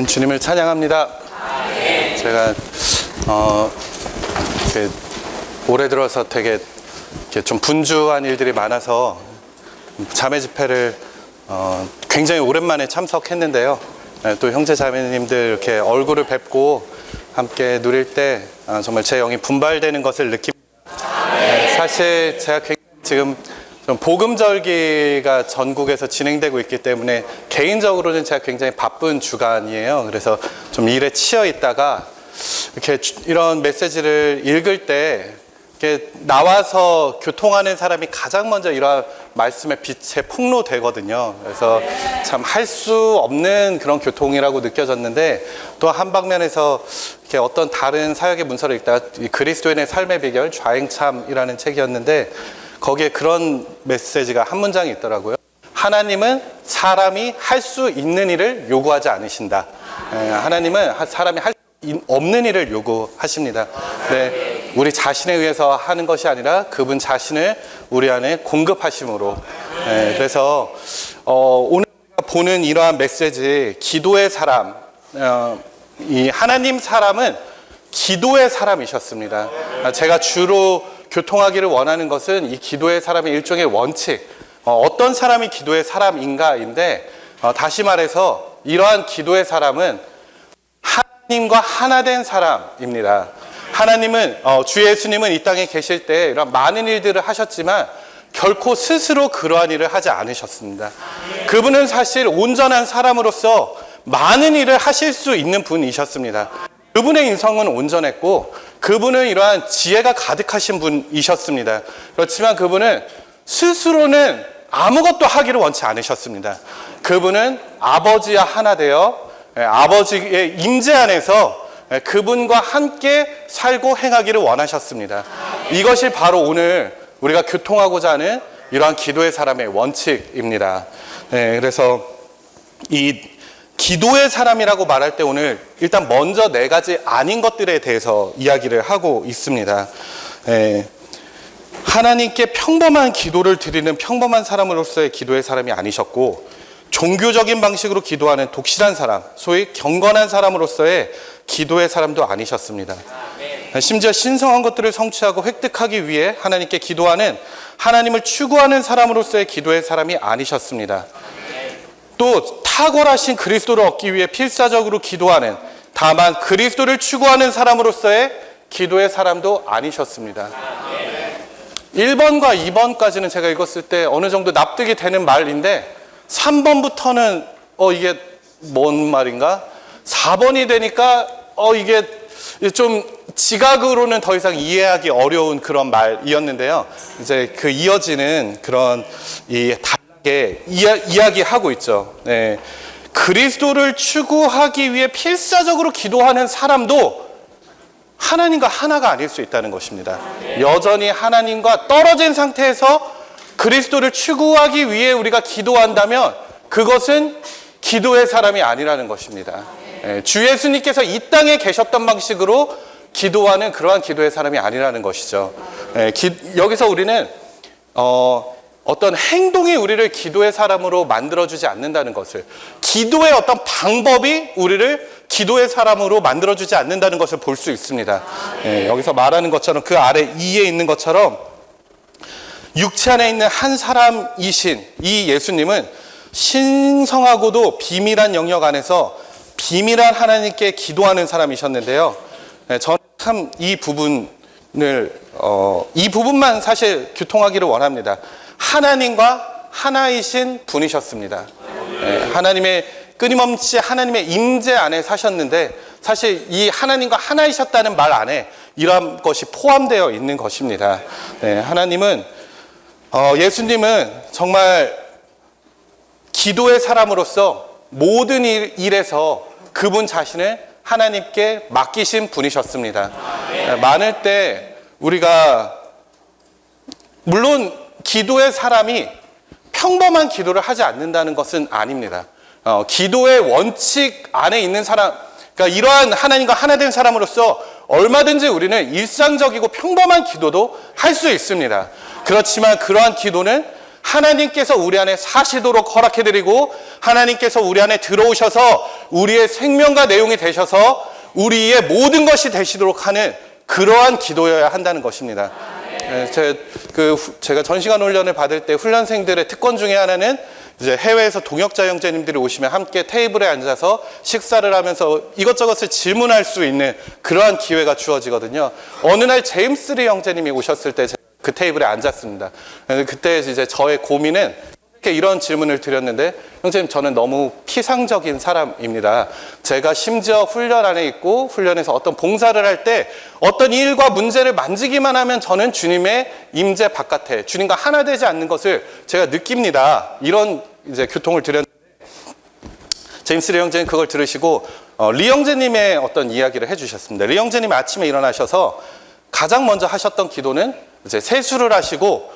주님을 찬양합니다. 제가 이렇게 올해 들어서 되게 이렇게 좀 분주한 일들이 많아서 자매 집회를 굉장히 오랜만에 참석했는데요. 또 형제 자매님들 이렇게 얼굴을 뵙고 함께 누릴 때 정말 제 영이 분발되는 것을 느낍니다. 사실 제가 지금 좀 복음절기가 전국에서 진행되고 있기 때문에 개인적으로는 제가 굉장히 바쁜 주간이에요. 그래서 좀 일에 치여 있다가 이렇게 이런 메시지를 읽을 때 이렇게 나와서 교통하는 사람이 가장 먼저 이러한 말씀의 빛에 폭로되거든요. 그래서 참 할 수 없는 그런 교통이라고 느껴졌는데, 또 한 방면에서 이렇게 어떤 다른 사역의 문서를 읽다가 그리스도인의 삶의 비결 좌행참이라는 책이었는데, 거기에 그런 메시지가 한 문장이 있더라고요. 하나님은 사람이 할 수 있는 일을 요구하지 않으신다. 하나님은 사람이 할 수 없는 일을 요구하십니다. 네, 우리 자신에 의해서 하는 것이 아니라 그분 자신을 우리 안에 공급하심으로. 그래서 오늘 보는 이러한 메시지, 기도의 사람, 이 하나님 사람은 기도의 사람이셨습니다. 제가 주로 교통하기를 원하는 것은 이 기도의 사람의 일종의 원칙, 어떤 사람이 기도의 사람인가인데, 다시 말해서 이러한 기도의 사람은 하나님과 하나 된 사람입니다. 하나님은, 주 예수님은 이 땅에 계실 때 이런 많은 일들을 하셨지만 결코 스스로 그러한 일을 하지 않으셨습니다. 그분은 사실 온전한 사람으로서 많은 일을 하실 수 있는 분이셨습니다. 그분의 인성은 온전했고 그분은 이러한 지혜가 가득하신 분이셨습니다. 그렇지만 그분은 스스로는 아무것도 하기를 원치 않으셨습니다. 그분은 아버지와 하나 되어 아버지의 임재 안에서 그분과 함께 살고 행하기를 원하셨습니다. 이것이 바로 오늘 우리가 교통하고자 하는 이러한 기도의 사람의 원칙입니다. 그래서 이 기도의 사람이라고 말할 때 오늘 일단 먼저 네 가지 아닌 것들에 대해서 이야기를 하고 있습니다. 하나님께 평범한 기도를 드리는 평범한 사람으로서의 기도의 사람이 아니셨고, 종교적인 방식으로 기도하는 독실한 사람, 소위 경건한 사람으로서의 기도의 사람도 아니셨습니다. 심지어 신성한 것들을 성취하고 획득하기 위해 하나님께 기도하는, 하나님을 추구하는 사람으로서의 기도의 사람이 아니셨습니다. 또 탁월하신 그리스도를 얻기 위해 필사적으로 기도하는, 다만 그리스도를 추구하는 사람으로서의 기도의 사람도 아니셨습니다. 1번과 2번까지는 제가 읽었을 때 어느 정도 납득이 되는 말인데, 3번부터는 이게 뭔 말인가? 4번이 되니까 이게 좀 지각으로는 더 이상 이해하기 어려운 그런 말이었는데요. 이제 그 이어지는 그런 다르게 이야기하고 있죠. 네. 그리스도를 추구하기 위해 필사적으로 기도하는 사람도 하나님과 하나가 아닐 수 있다는 것입니다. 여전히 하나님과 떨어진 상태에서 그리스도를 추구하기 위해 우리가 기도한다면 그것은 기도의 사람이 아니라는 것입니다. 주 예수님께서 이 땅에 계셨던 방식으로 기도하는 그러한 기도의 사람이 아니라는 것이죠. 여기서 우리는 어떤 행동이 우리를 기도의 사람으로 만들어주지 않는다는 것을, 기도의 어떤 방법이 우리를 기도의 사람으로 만들어주지 않는다는 것을 볼 수 있습니다. 여기서 말하는 것처럼 그 아래 2에 있는 것처럼 육체 안에 있는 한 사람이신 이 예수님은 신성하고도 비밀한 영역 안에서 비밀한 하나님께 기도하는 사람이셨는데요. 저는 참 이 부분만 사실 교통하기를 원합니다. 하나님과 하나이신 분이셨습니다. 하나님의 끊임없이 하나님의 임재 안에 사셨는데, 사실 이 하나님과 하나이셨다는 말 안에 이러한 것이 포함되어 있는 것입니다. 하나님은 예수님은 정말 기도의 사람으로서 모든 일에서 그분 자신을 하나님께 맡기신 분이셨습니다. 많을 때 우리가, 물론 기도의 사람이 평범한 기도를 하지 않는다는 것은 아닙니다. 기도의 원칙 안에 있는 사람, 그러니까 이러한 하나님과 하나 된 사람으로서 얼마든지 우리는 일상적이고 평범한 기도도 할 수 있습니다. 그렇지만 그러한 기도는 하나님께서 우리 안에 사시도록 허락해드리고 하나님께서 우리 안에 들어오셔서 우리의 생명과 내용이 되셔서 우리의 모든 것이 되시도록 하는 그러한 기도여야 한다는 것입니다. 제가 전시관 훈련을 받을 때 훈련생들의 특권 중에 하나는 이제 해외에서 동역자 형제님들이 오시면 함께 테이블에 앉아서 식사를 하면서 이것저것을 질문할 수 있는 그러한 기회가 주어지거든요. 어느 날 제임스 리 형제님이 오셨을 때 제가 그 테이블에 앉았습니다. 그때 이제 저의 고민은 이런 질문을 드렸는데, 형제님, 저는 너무 피상적인 사람입니다. 제가 심지어 훈련 안에 있고 훈련에서 어떤 봉사를 할 때 어떤 일과 문제를 만지기만 하면 저는 주님의 임재 바깥에 주님과 하나 되지 않는 것을 제가 느낍니다. 이런 이제 교통을 드렸는데, 제임스 리 형제는 그걸 들으시고 리 형제님의 어떤 이야기를 해주셨습니다. 리 형제님이 아침에 일어나셔서 가장 먼저 하셨던 기도는 이제 세수를 하시고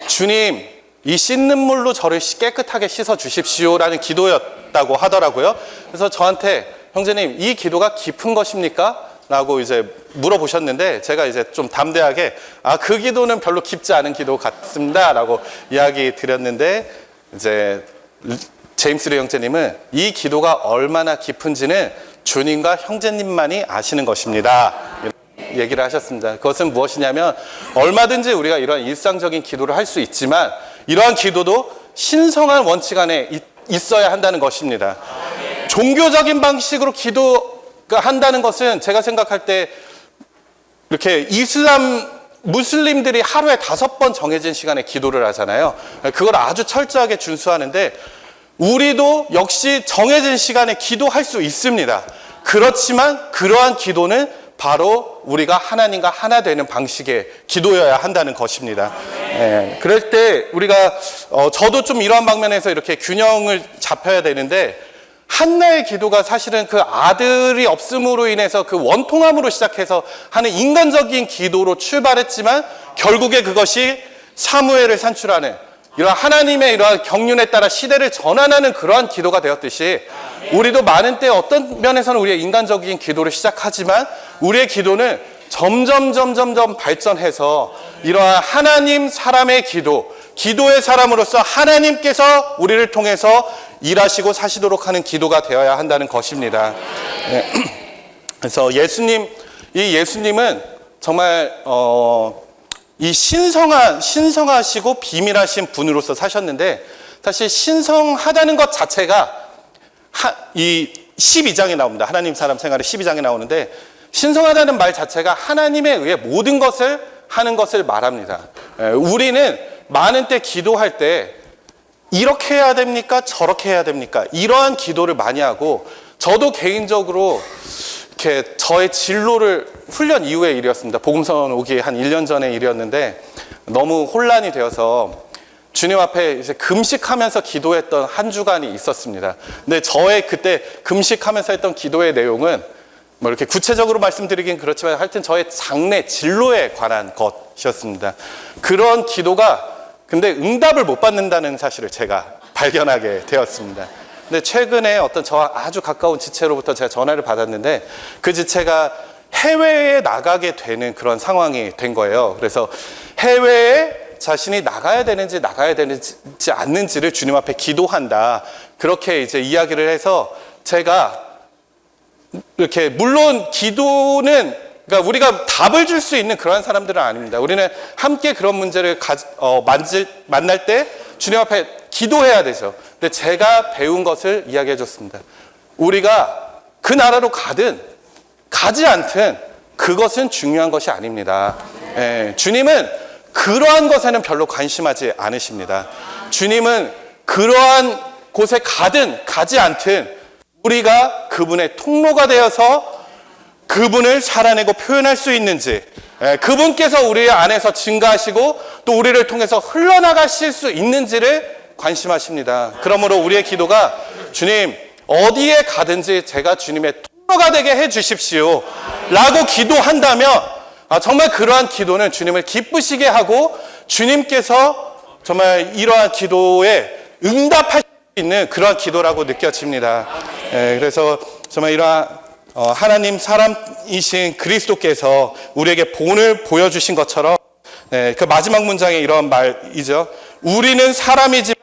주님, 이 씻는 물로 저를 깨끗하게 씻어 주십시오라는 기도였다고 하더라고요. 그래서 저한테 형제님, 이 기도가 깊은 것입니까? 라고 이제 물어보셨는데, 제가 이제 좀 담대하게 그 기도는 별로 깊지 않은 기도 같습니다 라고 이야기 드렸는데, 이제 제임스 리 형제님은 이 기도가 얼마나 깊은지는 주님과 형제님만이 아시는 것입니다, 얘기를 하셨습니다. 그것은 무엇이냐면, 얼마든지 우리가 이러한 일상적인 기도를 할 수 있지만 이러한 기도도 신성한 원칙 안에 있어야 한다는 것입니다. 종교적인 방식으로 기도가 한다는 것은 제가 생각할 때 이렇게 무슬림들이 하루에 5번 정해진 시간에 기도를 하잖아요. 그걸 아주 철저하게 준수하는데, 우리도 역시 정해진 시간에 기도할 수 있습니다. 그렇지만 그러한 기도는 바로 우리가 하나님과 하나 되는 방식의 기도여야 한다는 것입니다. 그럴 때 우리가 저도 좀 이러한 방면에서 이렇게 균형을 잡혀야 되는데, 한나의 기도가 사실은 그 아들이 없음으로 인해서 그 원통함으로 시작해서 하는 인간적인 기도로 출발했지만, 결국에 그것이 사무엘을 산출하는 이러한 하나님의 이러한 경륜에 따라 시대를 전환하는 그러한 기도가 되었듯이, 우리도 많은 때 어떤 면에서는 우리의 인간적인 기도를 시작하지만 우리의 기도는 점점 발전해서 이러한 하나님 사람의 기도의 사람으로서 하나님께서 우리를 통해서 일하시고 사시도록 하는 기도가 되어야 한다는 것입니다. 그래서 예수님은 정말 이 신성하시고 비밀하신 분으로서 사셨는데, 사실 신성하다는 것 자체가 이 12장에 나옵니다. 하나님 사람 생활의 12장에 나오는데, 신성하다는 말 자체가 하나님에 의해 모든 것을 하는 것을 말합니다. 우리는 많은 때 기도할 때 이렇게 해야 됩니까? 저렇게 해야 됩니까? 이러한 기도를 많이 하고, 저도 개인적으로 이렇게 저의 진로를 훈련 이후의 일이었습니다. 복음선 오기 한 1년 전의 일이었는데, 너무 혼란이 되어서 주님 앞에 이제 금식하면서 기도했던 한 주간이 있었습니다. 근데 저의 그때 금식하면서 했던 기도의 내용은 뭐 이렇게 구체적으로 말씀드리긴 그렇지만 하여튼 저의 장래 진로에 관한 것이었습니다. 그런 기도가 근데 응답을 못 받는다는 사실을 제가 발견하게 되었습니다. 근데 최근에 어떤 저와 아주 가까운 지체로부터 제가 전화를 받았는데, 그 지체가 해외에 나가게 되는 그런 상황이 된 거예요. 그래서 해외에 자신이 나가야 되는지 않는지를 주님 앞에 기도한다, 그렇게 이제 이야기를 해서, 제가 이렇게 물론 기도는 그러니까 우리가 답을 줄 수 있는 그러한 사람들은 아닙니다. 우리는 함께 그런 문제를 만날 때 주님 앞에 기도해야 되죠. 근데 제가 배운 것을 이야기해 줬습니다. 우리가 그 나라로 가든 가지 않든 그것은 중요한 것이 아닙니다. 주님은 그러한 것에는 별로 관심하지 않으십니다. 주님은 그러한 곳에 가든 가지 않든 우리가 그분의 통로가 되어서 그분을 살아내고 표현할 수 있는지, 그분께서 우리 안에서 증가하시고 또 우리를 통해서 흘러나가실 수 있는지를 관심하십니다. 그러므로 우리의 기도가, 주님 어디에 가든지 제가 주님의 통로가 되게 해 주십시오 라고 기도한다면, 정말 그러한 기도는 주님을 기쁘시게 하고 주님께서 정말 이러한 기도에 응답할 수 있는 그러한 기도라고 느껴집니다. 그래서 정말 이러한 하나님 사람이신 그리스도께서 우리에게 본을 보여주신 것처럼, 그 마지막 문장에 이런 말이죠. 우리는 사람이지만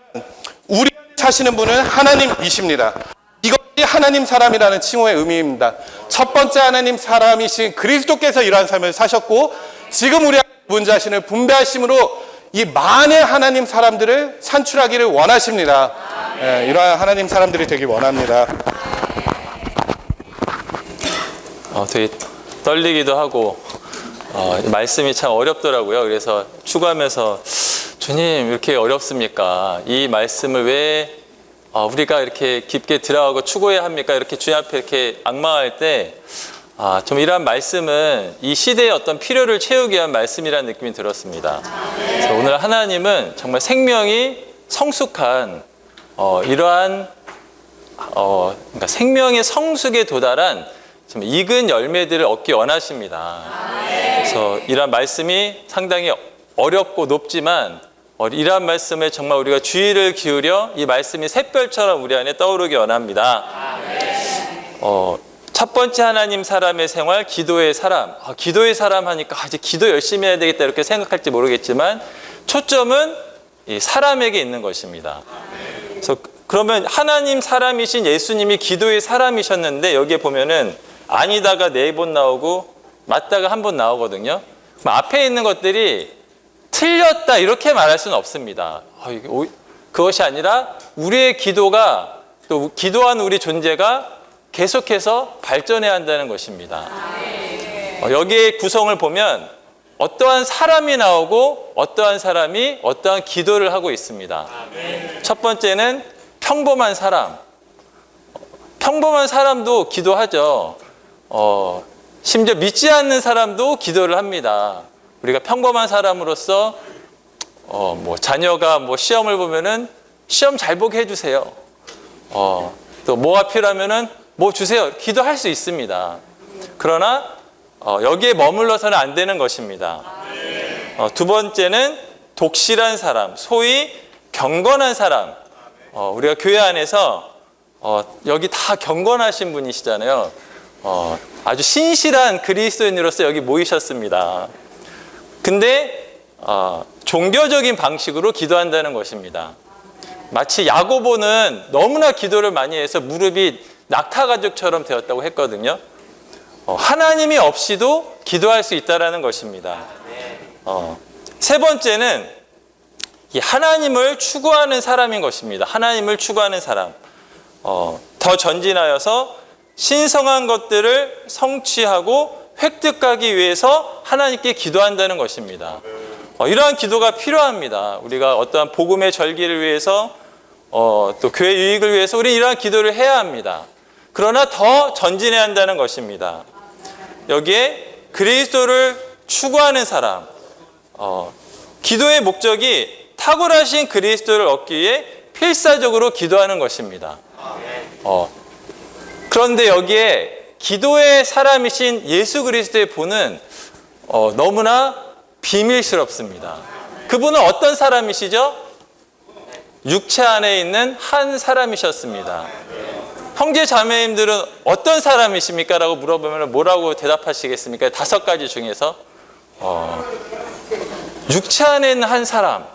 우리 안에 사시는 분은 하나님이십니다. 이것이 하나님 사람이라는 칭호의 의미입니다. 첫 번째 하나님 사람이신 그리스도께서 이러한 삶을 사셨고 지금 우리 안에 분 자신을 분배하심으로 이 많은 하나님 사람들을 산출하기를 원하십니다. 이러한 하나님 사람들이 되길 원합니다. 되게 떨리기도 하고 말씀이 참 어렵더라고요. 그래서 추구하면서 주님 이렇게 어렵습니까? 이 말씀을 왜 우리가 이렇게 깊게 들어가고 추구해야 합니까? 이렇게 주님 앞에 이렇게 앙망할 때 좀 이러한 말씀은 이 시대의 어떤 필요를 채우기 위한 말씀이라는 느낌이 들었습니다. 그래서 오늘 하나님은 정말 생명이 성숙한 이러한 그러니까 생명의 성숙에 도달한 좀 익은 열매들을 얻기 원하십니다. 그래서 이러한 말씀이 상당히 어렵고 높지만 이러한 말씀에 정말 우리가 주의를 기울여 이 말씀이 샛별처럼 우리 안에 떠오르기 원합니다. 첫 번째 하나님 사람의 생활, 기도의 사람. 기도의 사람 하니까 이제 기도 열심히 해야 되겠다 이렇게 생각할지 모르겠지만 초점은 이 사람에게 있는 것입니다. 그래서 그러면 하나님 사람이신 예수님이 기도의 사람이셨는데 여기에 보면은 아니다가 4번 나오고 맞다가 1번 나오거든요. 앞에 있는 것들이 틀렸다 이렇게 말할 수는 없습니다. 그것이 아니라 우리의 기도가 또 기도한 우리 존재가 계속해서 발전해야 한다는 것입니다. 여기에 구성을 보면 어떠한 사람이 나오고 어떠한 사람이 어떠한 기도를 하고 있습니다. 첫 번째는 평범한 사람. 평범한 사람도 기도하죠. 심지어 믿지 않는 사람도 기도를 합니다. 우리가 평범한 사람으로서 자녀가 시험을 보면은 시험 잘 보게 해주세요. 또 뭐가 필요하면은 뭐 주세요. 기도할 수 있습니다. 그러나 여기에 머물러서는 안 되는 것입니다. 두 번째는 독실한 사람, 소위 경건한 사람. 우리가 교회 안에서 여기 다 경건하신 분이시잖아요. 아주 신실한 그리스도인으로서 여기 모이셨습니다. 근데 종교적인 방식으로 기도한다는 것입니다. 마치 야고보는 너무나 기도를 많이 해서 무릎이 낙타가죽처럼 되었다고 했거든요. 하나님이 없이도 기도할 수 있다는 것입니다. 세 번째는 이 하나님을 추구하는 사람인 것입니다. 하나님을 추구하는 사람. 더 전진하여서 신성한 것들을 성취하고 획득하기 위해서 하나님께 기도한다는 것입니다. 이러한 기도가 필요합니다. 우리가 어떠한 복음의 절기를 위해서 또 교회 유익을 위해서 우리는 이러한 기도를 해야 합니다. 그러나 더 전진해야 한다는 것입니다. 여기에 그리스도를 추구하는 사람, 기도의 목적이 탁월하신 그리스도를 얻기 위해 필사적으로 기도하는 것입니다. 그런데 여기에 기도의 사람이신 예수 그리스도의 본은 너무나 비밀스럽습니다. 그분은 어떤 사람이시죠? 육체 안에 있는 한 사람이셨습니다. 형제 자매님들은 어떤 사람이십니까? 라고 물어보면 뭐라고 대답하시겠습니까? 5가지 중에서 육체 안에 있는 한 사람.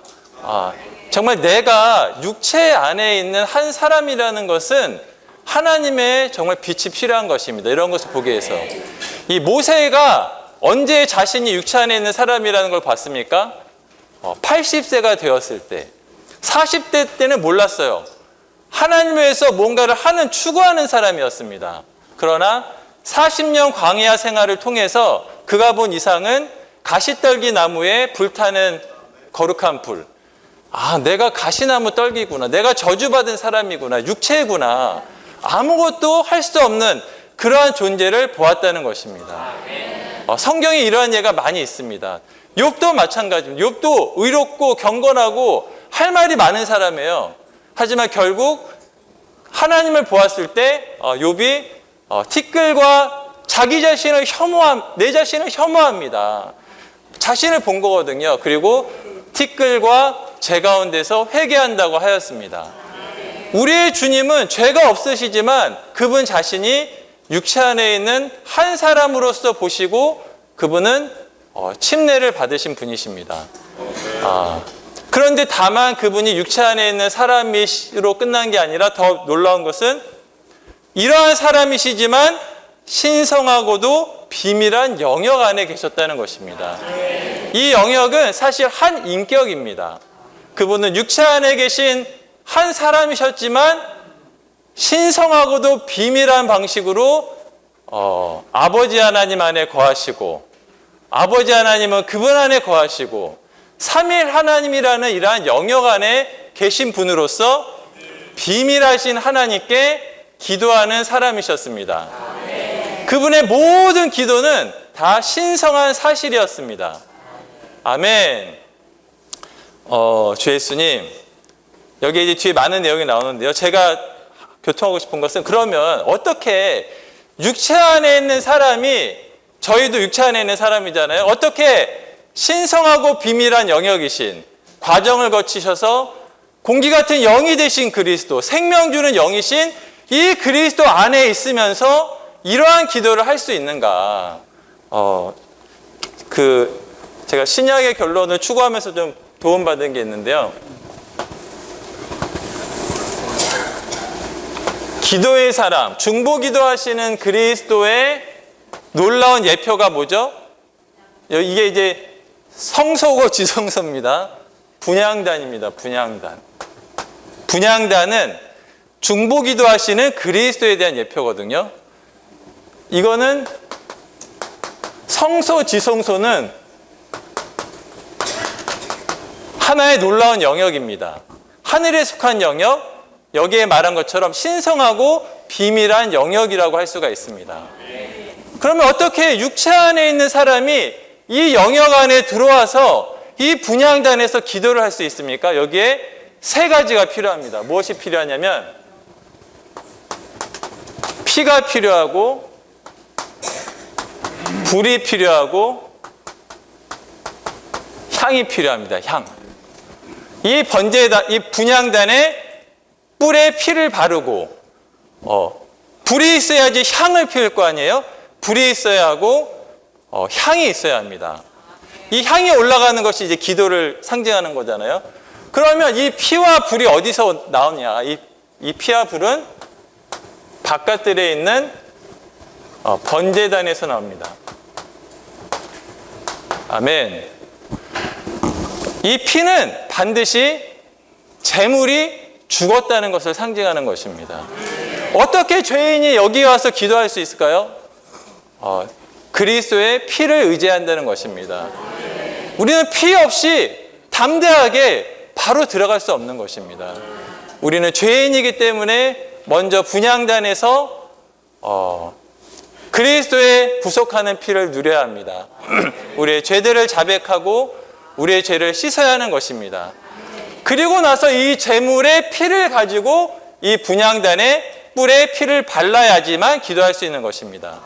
정말 내가 육체 안에 있는 한 사람이라는 것은 하나님의 정말 빛이 필요한 것입니다. 이런 것을 보기 위해서. 이 모세가 언제 자신이 육체 안에 있는 사람이라는 걸 봤습니까? 80세가 되었을 때. 40대 때는 몰랐어요. 하나님을 위해서 뭔가를 하는 추구하는 사람이었습니다. 그러나 40년 광야 생활을 통해서 그가 본 이상은 가시떨기 나무에 불타는 거룩한 불. 내가 가시나무 떨기구나. 내가 저주받은 사람이구나. 육체구나. 아무것도 할 수 없는 그러한 존재를 보았다는 것입니다. 성경에 이러한 예가 많이 있습니다. 욥도 마찬가지입니다. 욥도 의롭고 경건하고 할 말이 많은 사람이에요. 하지만 결국 하나님을 보았을 때 욥이 티끌과 자기 자신을 내 자신을 혐오합니다. 자신을 본 거거든요. 그리고 티끌과 죄 가운데서 회개한다고 하였습니다. 우리의 주님은 죄가 없으시지만 그분 자신이 육체 안에 있는 한 사람으로서 보시고 그분은 침례를 받으신 분이십니다. 그런데 다만 그분이 육체 안에 있는 사람이시로 끝난 게 아니라 더 놀라운 것은 이러한 사람이시지만 신성하고도 비밀한 영역 안에 계셨다는 것입니다. 이 영역은 사실 한 인격입니다. 그분은 육체 안에 계신 한 사람이셨지만 신성하고도 비밀한 방식으로 아버지 하나님 안에 거하시고, 아버지 하나님은 그분 안에 거하시고, 삼일 하나님이라는 이러한 영역 안에 계신 분으로서 비밀하신 하나님께 기도하는 사람이셨습니다. 그분의 모든 기도는 다 신성한 사실이었습니다. 아멘. 주 예수님, 여기 이제 뒤에 많은 내용이 나오는데요. 제가 교통하고 싶은 것은, 그러면 어떻게 육체 안에 있는 사람이, 저희도 육체 안에 있는 사람이잖아요. 어떻게 신성하고 비밀한 영역이신, 과정을 거치셔서 공기 같은 영이 되신 그리스도, 생명 주는 영이신 이 그리스도 안에 있으면서 이러한 기도를 할 수 있는가? 제가 신약의 결론을 추구하면서 좀 도움받은 게 있는데요. 기도의 사람, 중보기도 하시는 그리스도의 놀라운 예표가 뭐죠? 이게 이제 성소고 지성소입니다. 분향단입니다. 분향단. 분향단은 중보기도 하시는 그리스도에 대한 예표거든요. 이거는 성소, 지성소는 하나의 놀라운 영역입니다. 하늘에 속한 영역, 여기에 말한 것처럼 신성하고 비밀한 영역이라고 할 수가 있습니다. 그러면 어떻게 육체 안에 있는 사람이 이 영역 안에 들어와서 이 분향단에서 기도를 할 수 있습니까? 여기에 세 가지가 필요합니다. 무엇이 필요하냐면 피가 필요하고, 불이 필요하고, 향이 필요합니다. 향. 이 분향단에 뿔에 피를 바르고, 불이 있어야지 향을 피울 거 아니에요? 불이 있어야 하고, 향이 있어야 합니다. 이 향이 올라가는 것이 이제 기도를 상징하는 거잖아요. 그러면 이 피와 불이 어디서 나오냐? 이 피와 불은 바깥들에 있는 번제단에서 나옵니다. 아멘. 이 피는 반드시 제물이 죽었다는 것을 상징하는 것입니다. 어떻게 죄인이 여기 와서 기도할 수 있을까요? 그리스도의 피를 의지한다는 것입니다. 우리는 피 없이 담대하게 바로 들어갈 수 없는 것입니다. 우리는 죄인이기 때문에 먼저 분향단에서 그리스도의 구속하는 피를 누려야 합니다. 우리의 죄들을 자백하고 우리의 죄를 씻어야 하는 것입니다. 그리고 나서 이 제물의 피를 가지고 이 분향단에 뿔에 피를 발라야지만 기도할 수 있는 것입니다.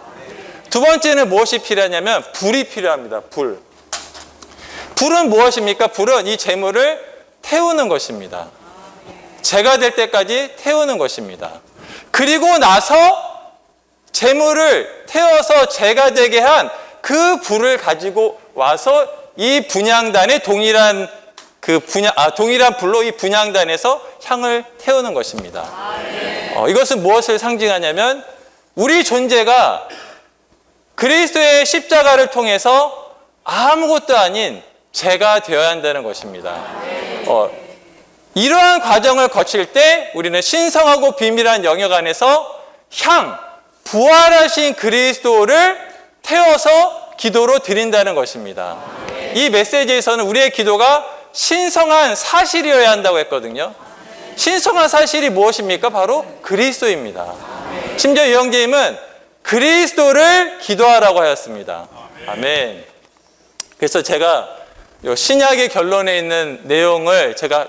두 번째는 무엇이 필요하냐면 불이 필요합니다. 불. 불은 무엇입니까? 불은 이 제물을 태우는 것입니다. 제가 될 때까지 태우는 것입니다. 그리고 나서 제물을 태워서 제가 되게 한 그 불을 가지고 와서 이 분향단에 동일한 불로 이 분향단에서 향을 태우는 것입니다. 이것은 무엇을 상징하냐면 우리 존재가 그리스도의 십자가를 통해서 아무것도 아닌 죄가 되어야 한다는 것입니다. 이러한 과정을 거칠 때 우리는 신성하고 비밀한 영역 안에서 부활하신 그리스도를 태워서 기도로 드린다는 것입니다. 이 메시지에서는 우리의 기도가 신성한 사실이어야 한다고 했거든요. 신성한 사실이 무엇입니까? 바로 그리스도입니다. 심지어 이 형제님은 그리스도를 기도하라고 하였습니다. 아멘. 그래서 제가 신약의 결론에 있는 내용을 제가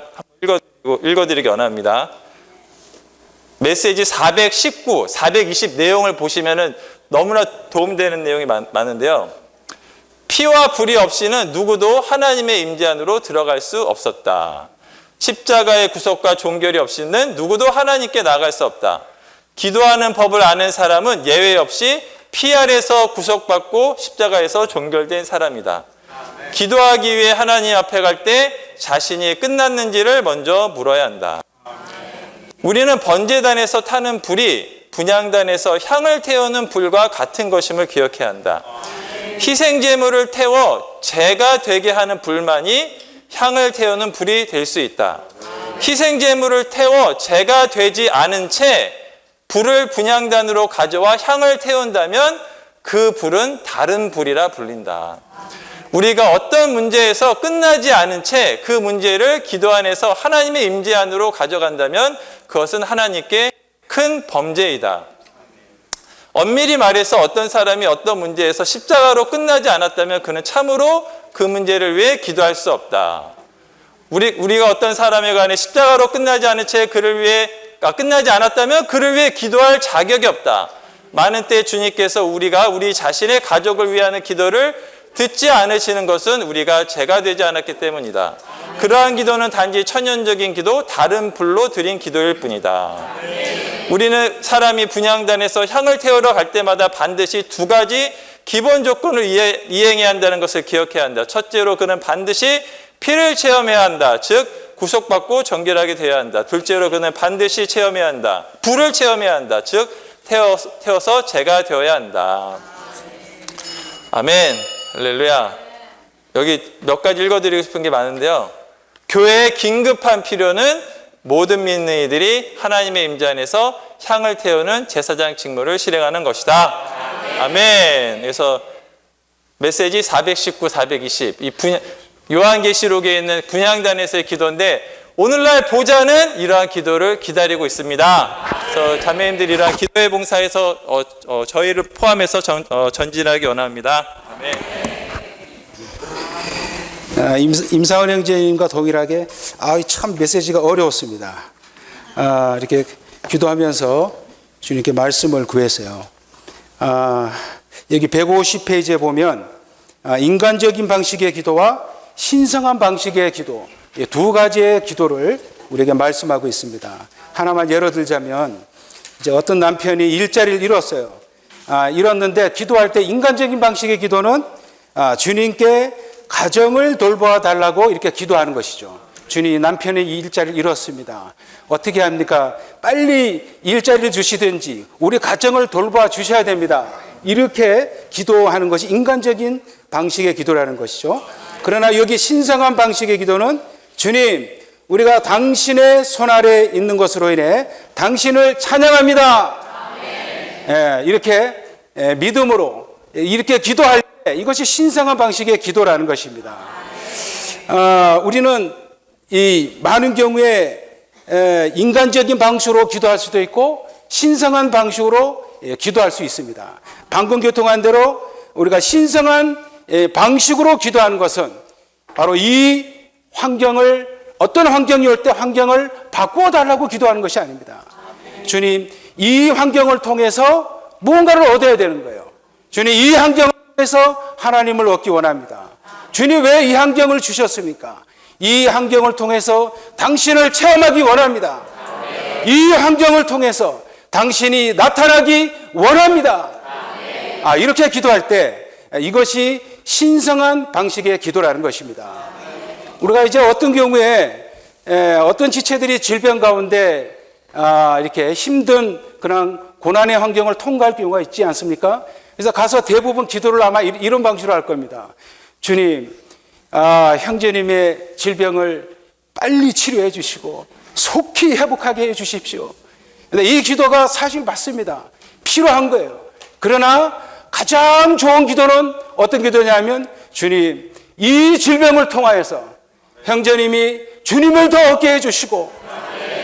읽어드리기 원합니다. 메시지 419, 420 내용을 보시면은 너무나 도움되는 내용이 많은데요. 피와 불이 없이는 누구도 하나님의 임재 안으로 들어갈 수 없었다. 십자가의 구속과 종결이 없이는 누구도 하나님께 나갈 수 없다. 기도하는 법을 아는 사람은 예외 없이 피 아래서 구속받고 십자가에서 종결된 사람이다. 기도하기 위해 하나님 앞에 갈 때 자신이 끝났는지를 먼저 물어야 한다. 우리는 번제단에서 타는 불이 분향단에서 향을 태우는 불과 같은 것임을 기억해야 한다. 희생제물을 태워 제가 되게 하는 불만이 향을 태우는 불이 될 수 있다. 희생제물을 태워 제가 되지 않은 채 불을 분향단으로 가져와 향을 태운다면 그 불은 다른 불이라 불린다. 우리가 어떤 문제에서 끝나지 않은 채 그 문제를 기도 안에서 하나님의 임재 안으로 가져간다면 그것은 하나님께 큰 범죄이다. 엄밀히 말해서 어떤 사람이 어떤 문제에서 십자가로 끝나지 않았다면 그는 참으로 그 문제를 위해 기도할 수 없다. 우리가 어떤 사람에 관해 십자가로 끝나지 않은 채 끝나지 않았다면 그를 위해 기도할 자격이 없다. 많은 때 주님께서 우리가 우리 자신의 가족을 위하는 기도를 듣지 않으시는 것은 우리가 죄가 되지 않았기 때문이다. 그러한 기도는 단지 천연적인 기도, 다른 불로 드린 기도일 뿐이다. 우리는 사람이 분향단에서 향을 태우러 갈 때마다 반드시 두 가지 기본 조건을 이행해야 한다는 것을 기억해야 한다. 첫째로 그는 반드시 피를 체험해야 한다. 즉 구속받고 정결하게 되어야 한다. 둘째로 그는 반드시 체험해야 한다. 불을 체험해야 한다. 즉 태워서 죄가 되어야 한다. 아멘. 할렐루야. 여기 몇 가지 읽어드리고 싶은 게 많은데요. 교회의 긴급한 필요는 모든 믿는 이들이 하나님의 임재 안에서 향을 태우는 제사장 직무를 실행하는 것이다. 아멘. 그래서 메시지 419, 420 이 요한계시록에 있는 분향단에서의 기도인데 오늘날 보좌는 이러한 기도를 기다리고 있습니다. 그래서 자매님들이 이러한 기도의 봉사에서 저희를 포함해서 전진하기 원합니다. 아멘. 임상원 형제님과 동일하게 참 메시지가 어려웠습니다. 이렇게 기도하면서 주님께 말씀을 구했어요. 여기 150페이지에 보면 인간적인 방식의 기도와 신성한 방식의 기도, 두 가지의 기도를 우리에게 말씀하고 있습니다. 하나만 예로 들자면 이제 어떤 남편이 일자리를 잃었어요. 잃었는데 기도할 때 인간적인 방식의 기도는 주님께 가정을 돌보아 달라고 이렇게 기도하는 것이죠. 주님, 남편이 일자리를 잃었습니다. 어떻게 합니까? 빨리 일자리를 주시든지 우리 가정을 돌보아 주셔야 됩니다. 이렇게 기도하는 것이 인간적인 방식의 기도라는 것이죠. 그러나 여기 신성한 방식의 기도는 주님, 우리가 당신의 손 아래 있는 것으로 인해 당신을 찬양합니다. 이렇게 믿음으로 이렇게 기도할 때 이것이 신성한 방식의 기도라는 것입니다. 우리는 이 많은 경우에 인간적인 방식으로 기도할 수도 있고 신성한 방식으로 기도할 수 있습니다. 방금 교통한 대로 우리가 신성한 방식으로 기도하는 것은 바로 이 환경을 어떤 환경이 올 때 환경을 바꾸어 달라고 기도하는 것이 아닙니다. 주님, 이 환경을 통해서 무언가를 얻어야 되는 거예요. 주님, 이 환경을 통해서 하나님을 얻기 원합니다. 주님, 왜 이 환경을 주셨습니까? 이 환경을 통해서 당신을 체험하기 원합니다. 이 환경을 통해서 당신이 나타나기 원합니다. 이렇게 기도할 때 이것이 신성한 방식의 기도라는 것입니다. 우리가 이제 어떤 경우에 어떤 지체들이 질병 가운데 이렇게 힘든 그런 고난의 환경을 통과할 경우가 있지 않습니까? 그래서 가서 대부분 기도를 아마 이런 방식으로 할 겁니다. 주님, 형제님의 질병을 빨리 치료해 주시고 속히 회복하게 해 주십시오. 근데 이 기도가 사실 맞습니다. 필요한 거예요. 그러나 가장 좋은 기도는 어떤 기도냐면 주님, 이 질병을 통하여서 형제님이 주님을 더 얻게 해주시고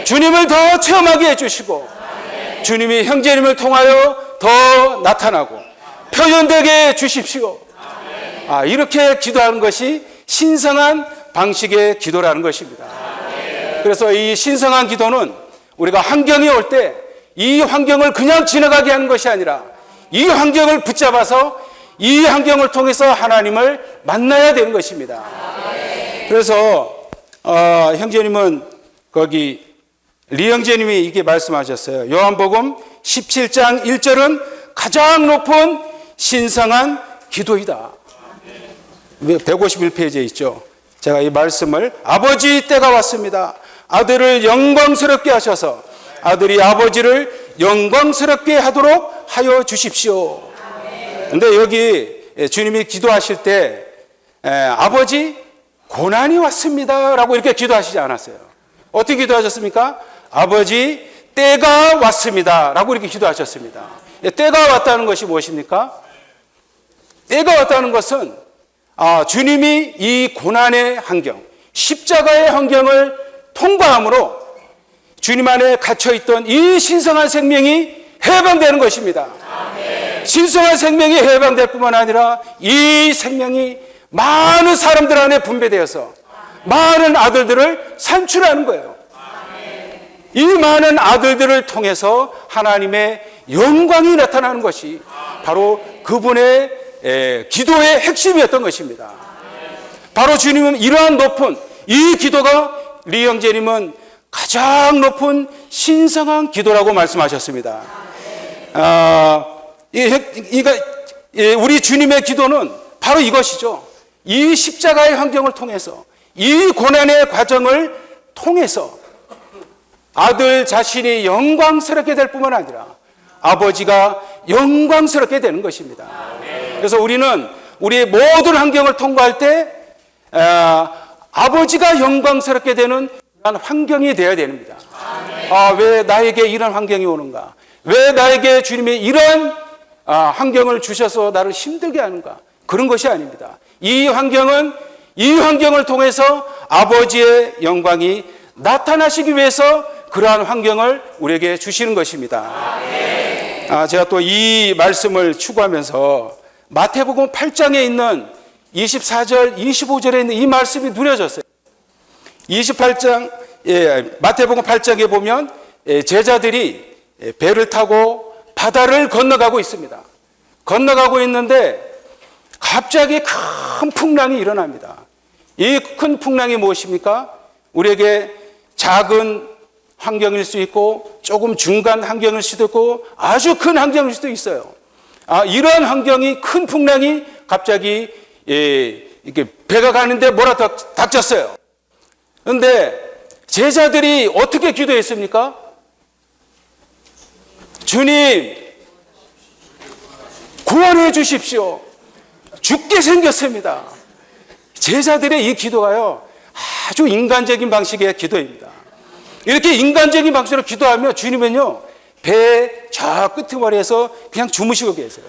주님을 더 체험하게 해주시고 주님이 형제님을 통하여 더 나타나고 표현되게 해주십시오. 이렇게 기도하는 것이 신성한 방식의 기도라는 것입니다. 그래서 이 신성한 기도는 우리가 환경이 올 때 이 환경을 그냥 지나가게 하는 것이 아니라 이 환경을 붙잡아서 이 환경을 통해서 하나님을 만나야 되는 것입니다. 그래서 형제님은 거기 리 형제님이 이렇게 말씀하셨어요. 요한복음 17장 1절은 가장 높은 신성한 기도이다. 151페이지에 있죠. 제가 이 말씀을 아버지 때가 왔습니다. 아들을 영광스럽게 하셔서 아들이 아버지를 영광스럽게 하도록 하여 주십시오. 근데 여기 주님이 기도하실 때 아버지 고난이 왔습니다 라고 이렇게 기도하시지 않았어요. 어떻게 기도하셨습니까? 아버지 때가 왔습니다 라고 이렇게 기도하셨습니다. 때가 왔다는 것이 무엇입니까? 때가 왔다는 것은 주님이 이 고난의 환경, 십자가의 환경을 통과함으로 주님 안에 갇혀있던 이 신성한 생명이 해방되는 것입니다. 신성한 생명이 해방될 뿐만 아니라 이 생명이 많은 사람들 안에 분배되어서 많은 아들들을 산출하는 거예요. 이 많은 아들들을 통해서 하나님의 영광이 나타나는 것이 바로 그분의 기도의 핵심이었던 것입니다. 바로 주님은 이러한 높은 이 기도가 리 형제님은 가장 높은 신성한 기도라고 말씀하셨습니다. 우리 주님의 기도는 바로 이것이죠. 이 십자가의 환경을 통해서 이 고난의 과정을 통해서 아들 자신이 영광스럽게 될 뿐만 아니라 아버지가 영광스럽게 되는 것입니다. 그래서 우리는 우리의 모든 환경을 통과할 때 아버지가 영광스럽게 되는 그런 환경이 되어야 됩니다. 왜 나에게 이런 환경이 오는가? 왜 나에게 주님이 이런 환경을 주셔서 나를 힘들게 하는가? 그런 것이 아닙니다. 이 환경을 통해서 아버지의 영광이 나타나시기 위해서 그러한 환경을 우리에게 주시는 것입니다. 제가 또 이 말씀을 추구하면서 마태복음 8장에 있는 24절, 25절에 있는 이 말씀이 누려졌어요. 28장, 마태복음 8장에 보면 제자들이 배를 타고 바다를 건너가고 있습니다. 건너가고 있는데 갑자기 큰 풍랑이 일어납니다. 이 큰 풍랑이 무엇입니까? 우리에게 작은 환경일 수 있고 조금 중간 환경일 수도 있고 아주 큰 환경일 수도 있어요. 이러한 환경이 큰 풍랑이 갑자기 이렇게 배가 가는데 닥쳤어요. 그런데 제자들이 어떻게 기도했습니까? 주님 구원해 주십시오. 죽게 생겼습니다. 제자들의 이 기도가요 아주 인간적인 방식의 기도입니다. 이렇게 인간적인 방식으로 기도하면 주님은요 배 저 끄트머리에서 그냥 주무시고 계세요.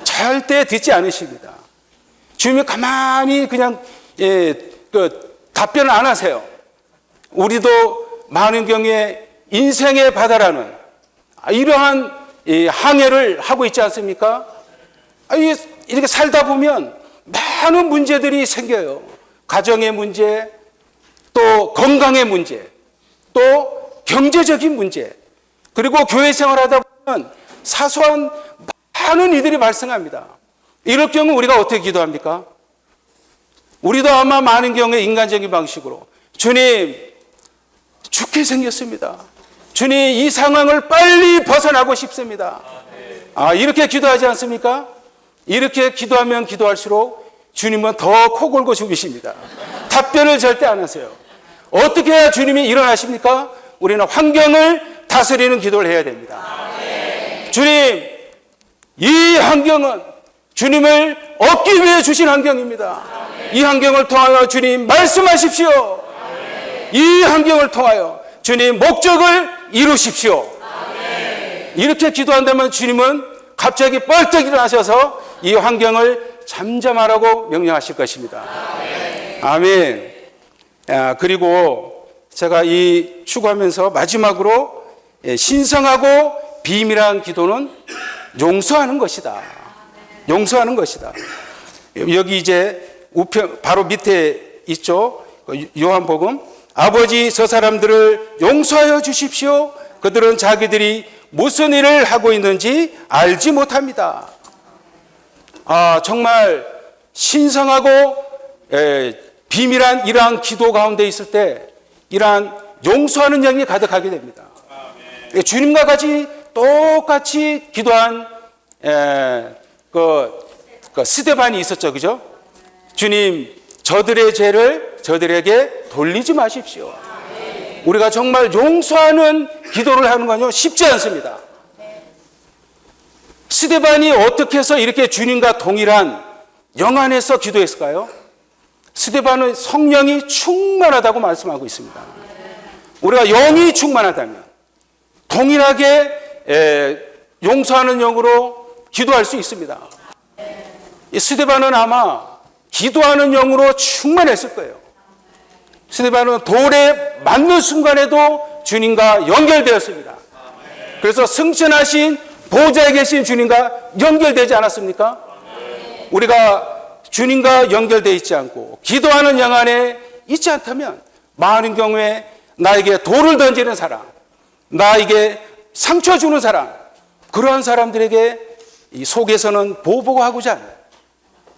절대 듣지 않으십니다. 주님이 가만히 그냥 답변을 안 하세요. 우리도 많은 경우에 인생의 바다라는 이러한 항해를 하고 있지 않습니까? 이렇게 살다 보면 많은 문제들이 생겨요. 가정의 문제, 또 건강의 문제, 또 경제적인 문제, 그리고 교회 생활하다 보면 사소한 많은 일들이 발생합니다. 이럴 경우 우리가 어떻게 기도합니까? 우리도 아마 많은 경우에 인간적인 방식으로 주님 죽게 생겼습니다. 주님 이 상황을 빨리 벗어나고 싶습니다. 이렇게 기도하지 않습니까? 이렇게 기도하면 기도할수록 주님은 더 코 골고 죽으십니다. 답변을 절대 안 하세요. 어떻게 해야 주님이 일어나십니까? 우리는 환경을 다스리는 기도를 해야 됩니다. 주님, 이 환경은 주님을 얻기 위해 주신 환경입니다. 이 환경을 통하여 주님 말씀하십시오. 이 환경을 통하여 주님 목적을 이루십시오. 이렇게 기도한다면 주님은 갑자기 뻘떡 일어나셔서 이 환경을 잠잠하라고 명령하실 것입니다. 아멘. 그리고 제가 이 추구하면서 마지막으로 신성하고 비밀한 기도는 용서하는 것이다. 용서하는 것이다. 여기 이제 우편 바로 밑에 있죠. 요한복음 아버지 저 사람들을 용서하여 주십시오. 그들은 자기들이 무슨 일을 하고 있는지 알지 못합니다. 정말 신성하고 비밀한 이러한 기도 가운데 있을 때 이러한 용서하는 영이 가득하게 됩니다. 주님과 같이 똑같이 기도한 그 스데반이 있었죠, 그죠? 주님 저들의 죄를 저들에게 돌리지 마십시오. 우리가 정말 용서하는 기도를 하는 건요 쉽지 않습니다. 스데반이 어떻게 해서 이렇게 주님과 동일한 영 안에서 기도했을까요? 스데반은 성령이 충만하다고 말씀하고 있습니다. 우리가 영이 충만하다면 동일하게 용서하는 영으로 기도할 수 있습니다. 이 스데반은 아마 기도하는 영으로 충만했을 거예요. 스데반은 돌에 맞는 순간에도 주님과 연결되었습니다. 그래서 승천하신 보좌에 계신 주님과 연결되지 않았습니까? 우리가 주님과 연결되어 있지 않고 기도하는 영 안에 있지 않다면 많은 경우에 나에게 돌을 던지는 사람, 나에게 상처 주는 사람, 그러한 사람들에게 이 속에서는 보복하고자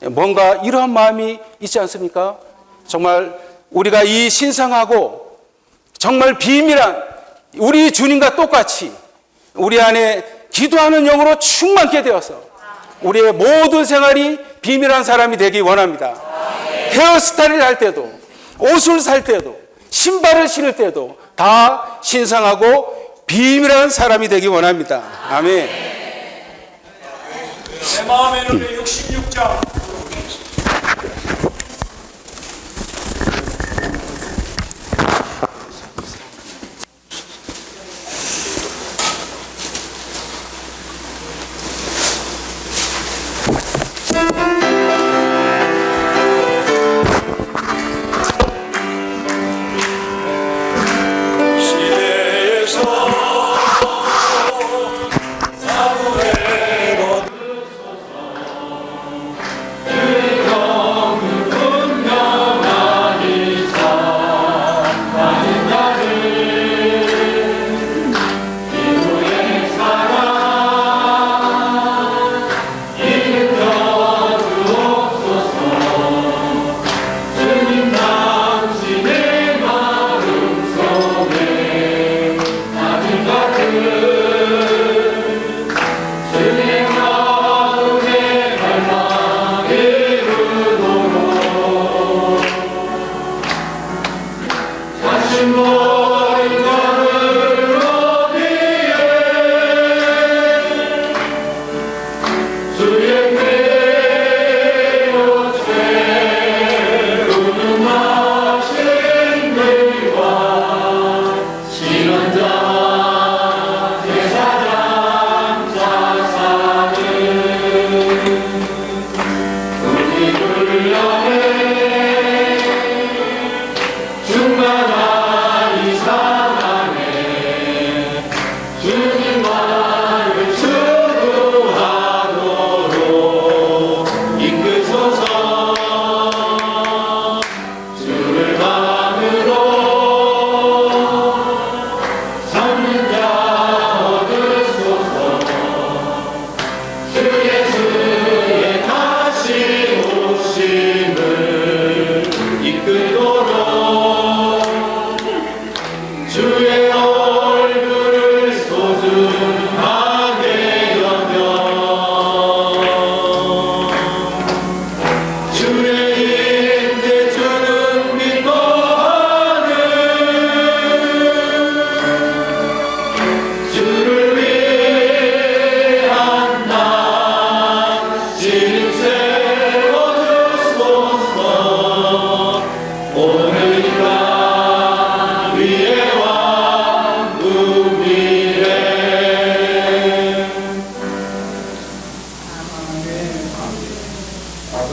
하는 뭔가 이러한 마음이 있지 않습니까? 정말 우리가 이 신성하고 정말 비밀한 우리 주님과 똑같이 우리 안에 기도하는 영으로 충만케 되어서 우리의 모든 생활이 비밀한 사람이 되기 원합니다. 헤어스타일을 할 때도, 옷을 살 때도, 신발을 신을 때도 다 신성하고 비밀한 사람이 되기 원합니다. 아멘. 내 마음의 노래 66장.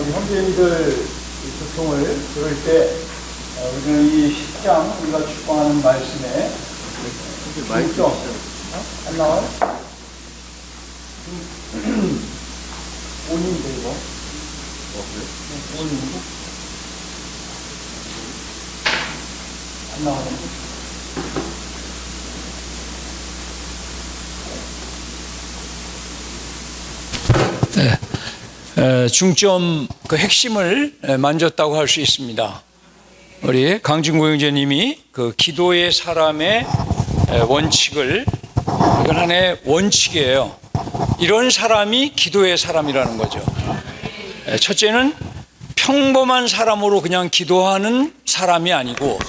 우리 형제님들 교통을 들을 때 우리는 이 10장 우리가 축복하는 말씀에 중점 안 나와요? 5인인데 이거 5인인데 안 나와요? 중점 그 핵심을 만졌다고 할 수 있습니다. 우리 강진구 형제님이 그 기도의 사람의 원칙을, 이건 하나의 원칙이에요. 이런 사람이 기도의 사람이라는 거죠. 첫째는 평범한 사람으로 그냥 기도하는 사람이 아니고,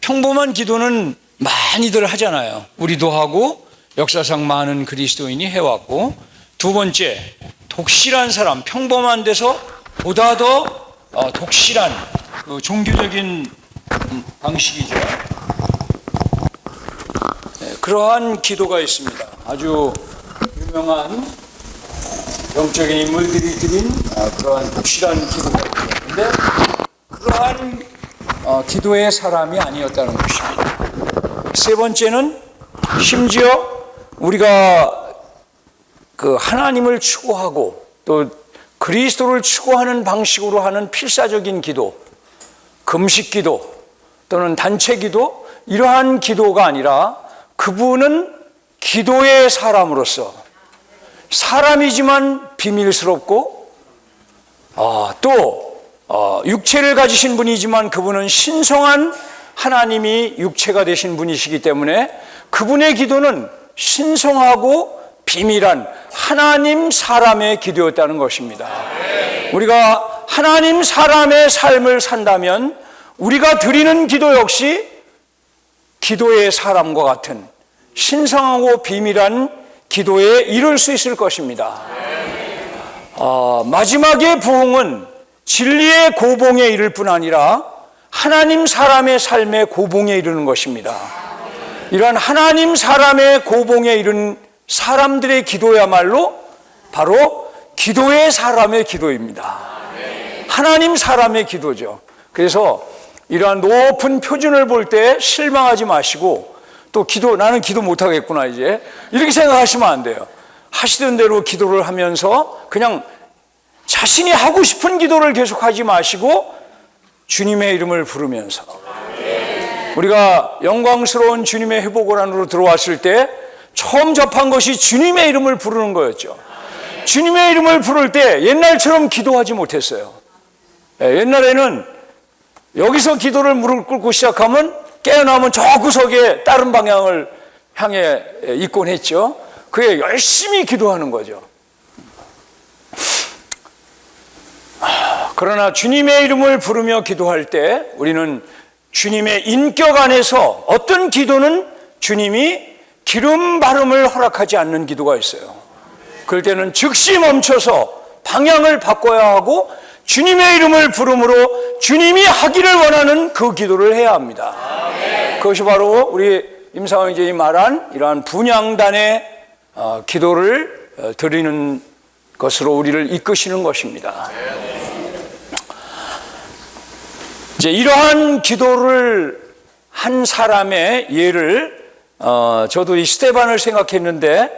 평범한 기도는 많이들 하잖아요. 우리도 하고 역사상 많은 그리스도인이 해왔고, 두 번째, 독실한 사람, 평범한 데서 보다 더 독실한 그 종교적인 방식이죠. 그러한 기도가 있습니다. 아주 유명한 영적인 인물들이 드린 그러한 독실한 기도가 있는데, 그러한 기도의 사람이 아니었다는 것입니다. 세 번째는 심지어 우리가 그 하나님을 추구하고 또 그리스도를 추구하는 방식으로 하는 필사적인 기도, 금식 기도 또는 단체 기도, 이러한 기도가 아니라 그분은 기도의 사람으로서 사람이지만 비밀스럽고 또 육체를 가지신 분이지만 그분은 신성한 하나님이 육체가 되신 분이시기 때문에 그분의 기도는 신성하고 비밀한 하나님 사람의 기도였다는 것입니다. 우리가 하나님 사람의 삶을 산다면 우리가 드리는 기도 역시 기도의 사람과 같은 신성하고 비밀한 기도에 이룰 수 있을 것입니다. 마지막의 부흥은 진리의 고봉에 이를 뿐 아니라 하나님 사람의 삶의 고봉에 이르는 것입니다. 이러한 하나님 사람의 고봉에 이른 사람들의 기도야말로 바로 기도의 사람의 기도입니다. 하나님 사람의 기도죠. 그래서 이러한 높은 표준을 볼 때 실망하지 마시고, 또 나는 기도 못하겠구나 이제 이렇게 생각하시면 안 돼요. 하시던 대로 기도를 하면서 그냥 자신이 하고 싶은 기도를 계속하지 마시고 주님의 이름을 부르면서, 우리가 영광스러운 주님의 회복을 안으로 들어왔을 때 처음 접한 것이 주님의 이름을 부르는 거였죠. 주님의 이름을 부를 때 옛날처럼 기도하지 못했어요. 옛날에는 여기서 기도를 무릎 꿇고 시작하면 깨어나면 저 구석에 다른 방향을 향해 있곤 했죠. 그게 열심히 기도하는 거죠. 그러나 주님의 이름을 부르며 기도할 때 우리는 주님의 인격 안에서 어떤 기도는 주님이 기름 바름을 허락하지 않는 기도가 있어요. 그럴 때는 즉시 멈춰서 방향을 바꿔야 하고 주님의 이름을 부름으로 주님이 하기를 원하는 그 기도를 해야 합니다. 그것이 바로 우리 임상호 형제님이 말한 이러한 분향단의 기도를 드리는 것으로 우리를 이끄시는 것입니다. 이제 이러한 기도를 한 사람의 예를 저도 이 스데반을 생각했는데,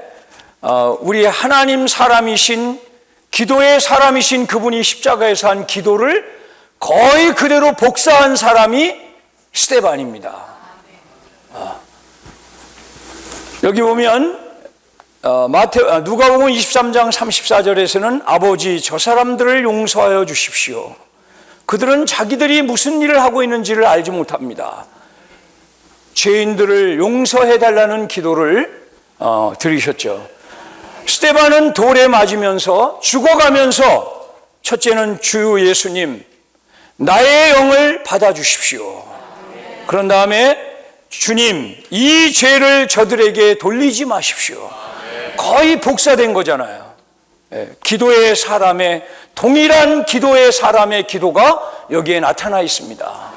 우리 하나님 사람이신 기도의 사람이신 그분이 십자가에서 한 기도를 거의 그대로 복사한 사람이 스데반입니다. 여기 보면 누가복음 23장 34절에서는 아버지 저 사람들을 용서하여 주십시오. 그들은 자기들이 무슨 일을 하고 있는지를 알지 못합니다. 죄인들을 용서해달라는 기도를 드리셨죠. 스데반은 돌에 맞으면서 죽어가면서 첫째는 주 예수님 나의 영을 받아주십시오. 그런 다음에 주님 이 죄를 저들에게 돌리지 마십시오. 거의 복사된 거잖아요. 기도의 사람의 동일한 기도의 사람의 기도가 여기에 나타나 있습니다.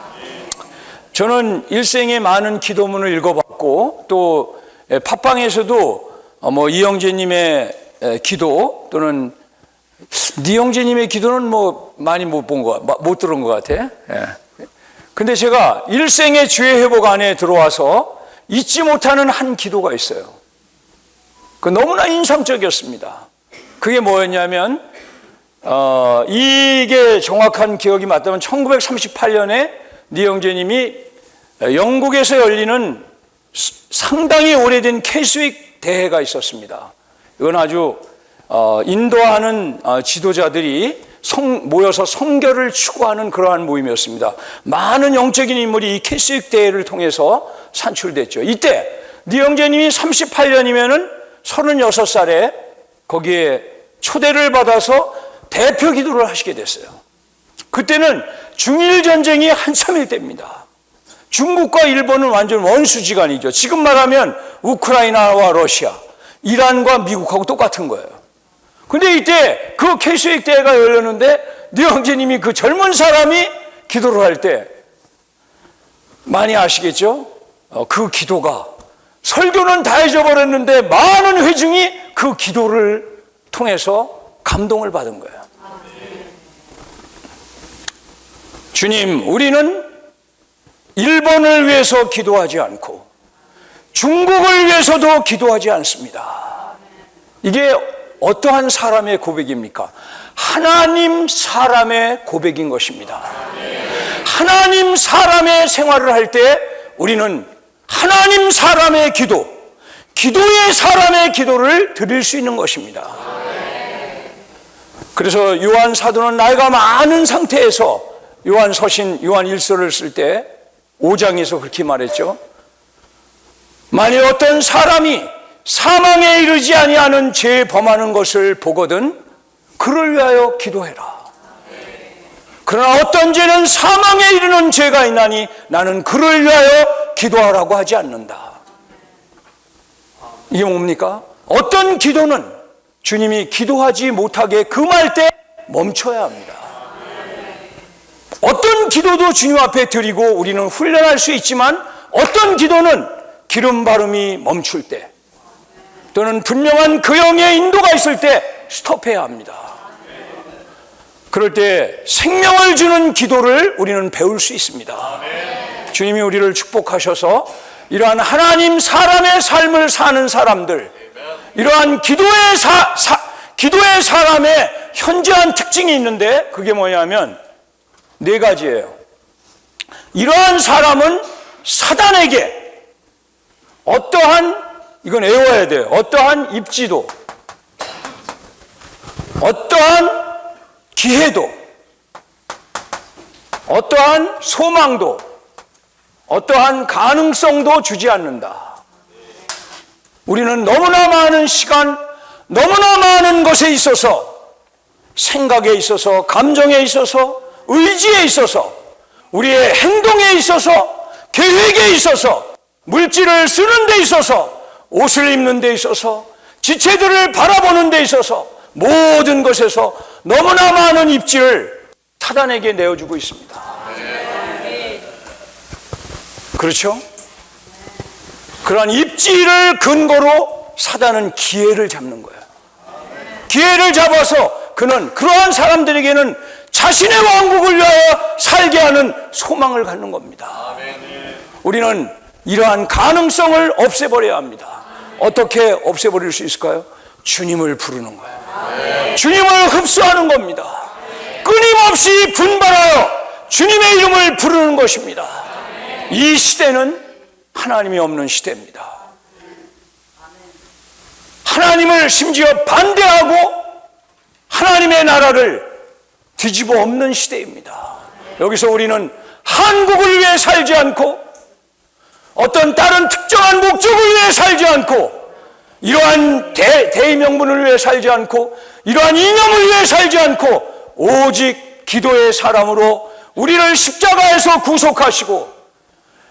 저는 일생에 많은 기도문을 읽어봤고 또 팟빵에서도 이영재님의 기도 또는 니영재님의 기도는 많이 못 들은 것 같아. 근데 제가 일생의 죄 회복 안에 들어와서 잊지 못하는 한 기도가 있어요. 그 너무나 인상적이었습니다. 그게 뭐였냐면 이게 정확한 기억이 맞다면 1938년에 니영재님이 영국에서 열리는 상당히 오래된 캐스윅 대회가 있었습니다. 이건 아주 인도하는 지도자들이 모여서 성결을 추구하는 그러한 모임이었습니다. 많은 영적인 인물이 이 캐스윅 대회를 통해서 산출됐죠. 이때 니영재님이 38년이면은 36살에 거기에 초대를 받아서 대표 기도를 하시게 됐어요. 그때는 중일 전쟁이 한참일 때입니다. 중국과 일본은 완전 원수지간이죠. 지금 말하면 우크라이나와 러시아, 이란과 미국하고 똑같은 거예요. 근데 이때 그 개수의 때가 열렸는데 네 형제님이 그 젊은 사람이 기도를 할 때 많이 아시겠죠? 그 기도가 설교는 다 잊어버렸는데 많은 회중이 그 기도를 통해서 감동을 받은 거예요. 주님, 우리는 일본을 위해서 기도하지 않고 중국을 위해서도 기도하지 않습니다. 이게 어떠한 사람의 고백입니까? 하나님 사람의 고백인 것입니다. 하나님 사람의 생활을 할 때 우리는 하나님 사람의 기도, 기도의 사람의 기도를 드릴 수 있는 것입니다. 그래서 요한 사도는 나이가 많은 상태에서 요한 서신, 요한 일서를 쓸 때 5장에서 그렇게 말했죠. 만일 어떤 사람이 사망에 이르지 아니하는 죄 범하는 것을 보거든 그를 위하여 기도해라. 그러나 어떤 죄는 사망에 이르는 죄가 있나니 나는 그를 위하여 기도하라고 하지 않는다. 이게 뭡니까? 어떤 기도는 주님이 기도하지 못하게 금할 때 멈춰야 합니다. 어떤 기도도 주님 앞에 드리고 우리는 훈련할 수 있지만 어떤 기도는 기름 바름이 멈출 때 또는 분명한 그 영의 인도가 있을 때 스톱해야 합니다. 그럴 때 생명을 주는 기도를 우리는 배울 수 있습니다. 주님이 우리를 축복하셔서 이러한 하나님 사람의 삶을 사는 사람들, 이러한 기도의 사람의 현저한 특징이 있는데 그게 뭐냐면 4가지예요. 이러한 사람은 사단에게 이건 외워야 돼요. 어떠한 입지도, 어떠한 기회도, 어떠한 소망도, 어떠한 가능성도 주지 않는다. 우리는 너무나 많은 시간, 너무나 많은 것에 있어서, 생각에 있어서, 감정에 있어서, 의지에 있어서, 우리의 행동에 있어서, 계획에 있어서, 물질을 쓰는 데 있어서, 옷을 입는 데 있어서, 지체들을 바라보는 데 있어서, 모든 것에서 너무나 많은 입지를 사단에게 내어주고 있습니다. 그렇죠? 그러한 입지를 근거로 사단은 기회를 잡는 거예요. 기회를 잡아서 그는 그러한 사람들에게는 자신의 왕국을 위하여 살게 하는 소망을 갖는 겁니다. 우리는 이러한 가능성을 없애버려야 합니다. 어떻게 없애버릴 수 있을까요? 주님을 부르는 거예요. 주님을 흡수하는 겁니다. 끊임없이 분발하여 주님의 이름을 부르는 것입니다. 이 시대는 하나님이 없는 시대입니다. 하나님을 심지어 반대하고 하나님의 나라를 뒤집어 엎는 시대입니다. 여기서 우리는 한국을 위해 살지 않고 어떤 다른 특정한 목적을 위해 살지 않고 이러한 대의명분을 위해 살지 않고 이러한 이념을 위해 살지 않고 오직 기도의 사람으로 우리를 십자가에서 구속하시고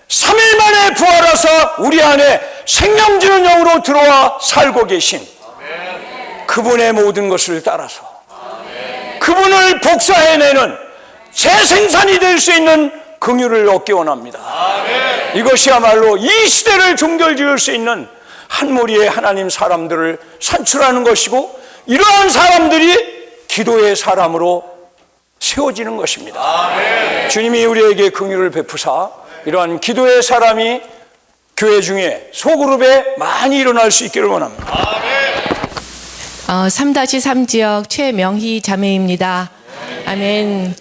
3일 만에 부활하사 우리 안에 생명 주는 영으로 들어와 살고 계신 그분의 모든 것을 따라서 그분을 복사해내는 재생산이 될 수 있는 긍휼을 얻기 원합니다. 이것이야말로 이 시대를 종결지을 수 있는 한 무리의 하나님 사람들을 산출하는 것이고 이러한 사람들이 기도의 사람으로 세워지는 것입니다. 주님이 우리에게 긍휼을 베푸사 이러한 기도의 사람이 교회 중에 소그룹에 많이 일어날 수 있기를 원합니다. 3-3 지역 최명희 자매입니다. 아멘.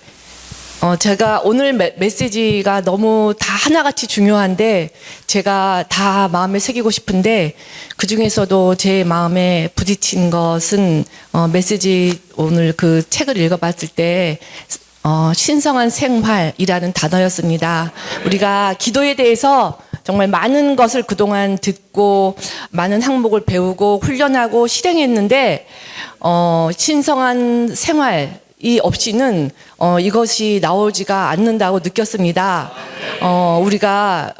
제가 오늘 메시지가 너무 다 하나같이 중요한데 제가 다 마음에 새기고 싶은데 그 중에서도 제 마음에 부딪힌 것은 메시지 오늘 그 책을 읽어봤을 때 신성한 생활이라는 단어였습니다. 우리가 기도에 대해서 정말 많은 것을 그동안 듣고 많은 항목을 배우고 훈련하고 실행했는데 신성한 생활 없이는 이것이 나오지가 않는다고 느꼈습니다. 우리가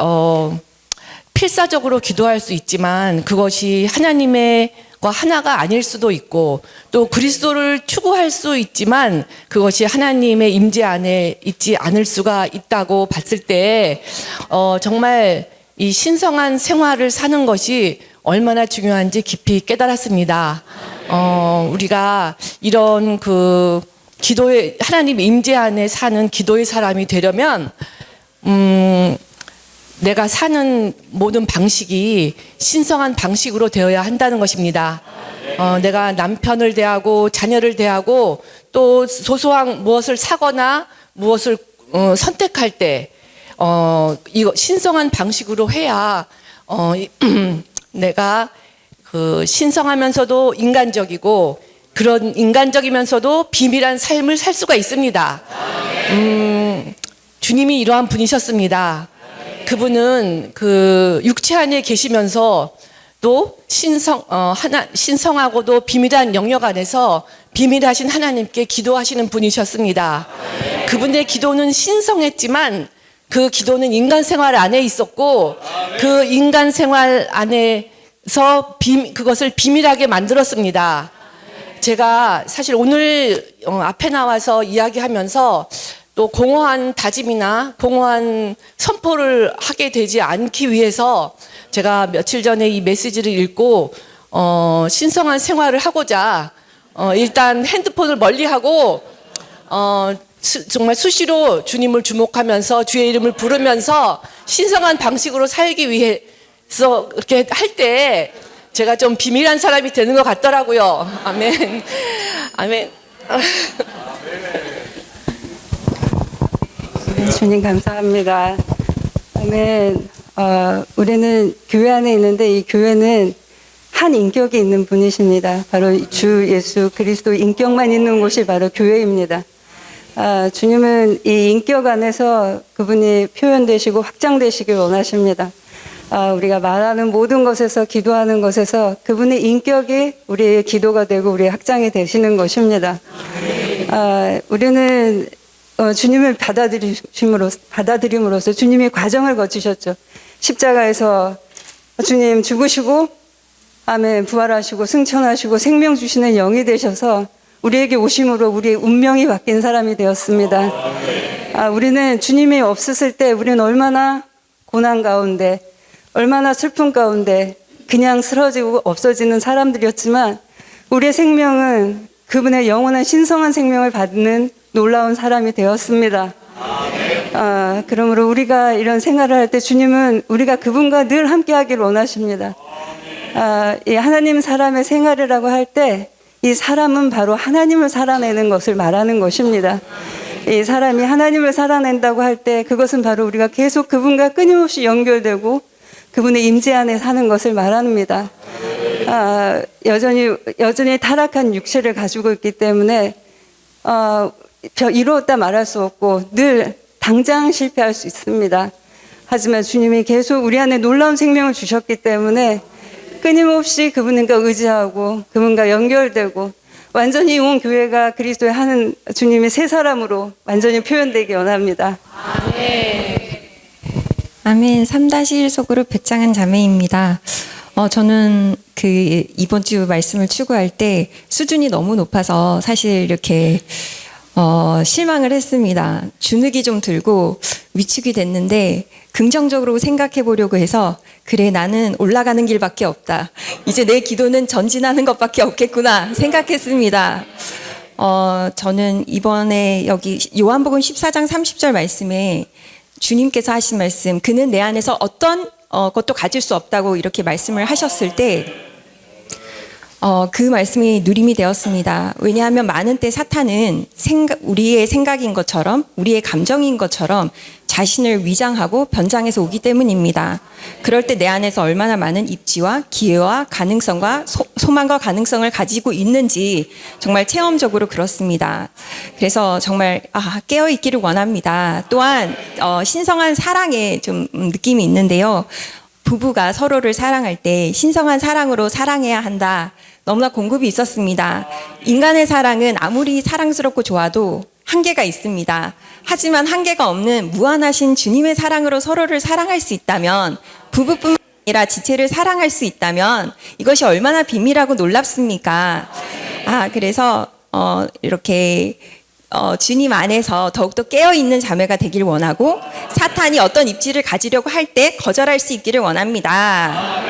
필사적으로 기도할 수 있지만 그것이 하나님과 하나가 아닐 수도 있고 또 그리스도를 추구할 수 있지만 그것이 하나님의 임재 안에 있지 않을 수가 있다고 봤을 때 정말 이 신성한 생활을 사는 것이 얼마나 중요한지 깊이 깨달았습니다. 우리가 이런 그 기도의 하나님 임재 안에 사는 기도의 사람이 되려면 내가 사는 모든 방식이 신성한 방식으로 되어야 한다는 것입니다. 내가 남편을 대하고 자녀를 대하고 또 소소한 무엇을 사거나 무엇을 선택할 때 이거 신성한 방식으로 해야 내가 그 신성하면서도 인간적이고 그런 인간적이면서도 비밀한 삶을 살 수가 있습니다. 주님이 이러한 분이셨습니다. 그분은 그 육체 안에 계시면서 또 신성하고도 비밀한 영역 안에서 비밀하신 하나님께 기도하시는 분이셨습니다. 그분의 기도는 신성했지만 그 기도는 인간 생활 안에 있었고 그 인간 생활 안에서 그것을 비밀하게 만들었습니다. 제가 사실 오늘 앞에 나와서 이야기하면서 또 공허한 다짐이나 공허한 선포를 하게 되지 않기 위해서 제가 며칠 전에 이 메시지를 읽고 신성한 생활을 하고자 일단 핸드폰을 멀리하고 정말 수시로 주님을 주목하면서 주의 이름을 부르면서 신성한 방식으로 살기 위해서 그렇게 할 때 제가 좀 비밀한 사람이 되는 것 같더라고요. 아멘. 아멘. 주님 감사합니다. 아멘. 우리는 교회 안에 있는데 이 교회는 한 인격이 있는 분이십니다. 바로 주 예수 그리스도 인격만 있는 곳이 바로 교회입니다. 주님은 이 인격 안에서 그분이 표현되시고 확장되시길 원하십니다. 우리가 말하는 모든 것에서 기도하는 것에서 그분의 인격이 우리의 기도가 되고 우리의 확장이 되시는 것입니다. 우리는 주님을 받아들임으로써 주님이 과정을 거치셨죠. 십자가에서 주님 죽으시고 아멘 부활하시고 승천하시고 생명 주시는 영이 되셔서 우리에게 오심으로 우리의 운명이 바뀐 사람이 되었습니다. 우리는 주님이 없으실 때 우리는 얼마나 고난 가운데 얼마나 슬픔 가운데 그냥 쓰러지고 없어지는 사람들이었지만 우리의 생명은 그분의 영원한 신성한 생명을 받는 놀라운 사람이 되었습니다. 그러므로 우리가 이런 생활을 할 때 주님은 우리가 그분과 늘 함께 하기를 원하십니다. 이 하나님 사람의 생활이라고 할 때 이 사람은 바로 하나님을 살아내는 것을 말하는 것입니다. 이 사람이 하나님을 살아낸다고 할 때 그것은 바로 우리가 계속 그분과 끊임없이 연결되고 그분의 임재 안에 사는 것을 말합니다. 여전히 타락한 육체를 가지고 있기 때문에 이루었다 말할 수 없고 늘 당장 실패할 수 있습니다. 하지만 주님이 계속 우리 안에 놀라운 생명을 주셨기 때문에 끊임없이 그분과 의지하고 그분과 연결되고 완전히 온 교회가 그리스도의 한 주님의 새 사람으로 완전히 표현되기 원합니다. 아멘. 3-1 소그룹 백장은 자매입니다. 저는 이번 주 말씀을 추구할 때 수준이 너무 높아서 사실 이렇게 실망을 했습니다. 주눅이 좀 들고 위축이 됐는데 긍정적으로 생각해 보려고 해서 그래 나는 올라가는 길밖에 없다. 이제 내 기도는 전진하는 것밖에 없겠구나 생각했습니다. 저는 이번에 여기 요한복음 14장 30절 말씀에 주님께서 하신 말씀 그는 내 안에서 어떤 것도 가질 수 없다고 이렇게 말씀을 하셨을 때 그 말씀이 누림이 되었습니다. 왜냐하면 많은 때 사탄은 우리의 생각인 것처럼 우리의 감정인 것처럼 자신을 위장하고 변장해서 오기 때문입니다. 그럴 때 내 안에서 얼마나 많은 입지와 기회와 가능성과 소망과 가능성을 가지고 있는지 정말 체험적으로 그렇습니다. 그래서 정말 깨어있기를 원합니다. 또한 신성한 사랑의 좀 느낌이 있는데요. 부부가 서로를 사랑할 때 신성한 사랑으로 사랑해야 한다. 너무나 공급이 있었습니다. 인간의 사랑은 아무리 사랑스럽고 좋아도 한계가 있습니다. 하지만 한계가 없는 무한하신 주님의 사랑으로 서로를 사랑할 수 있다면, 부부뿐만 아니라 지체를 사랑할 수 있다면 이것이 얼마나 비밀하고 놀랍습니까? 그래서 이렇게 주님 안에서 더욱더 깨어있는 자매가 되길 원하고, 사탄이 어떤 입지를 가지려고 할 때 거절할 수 있기를 원합니다.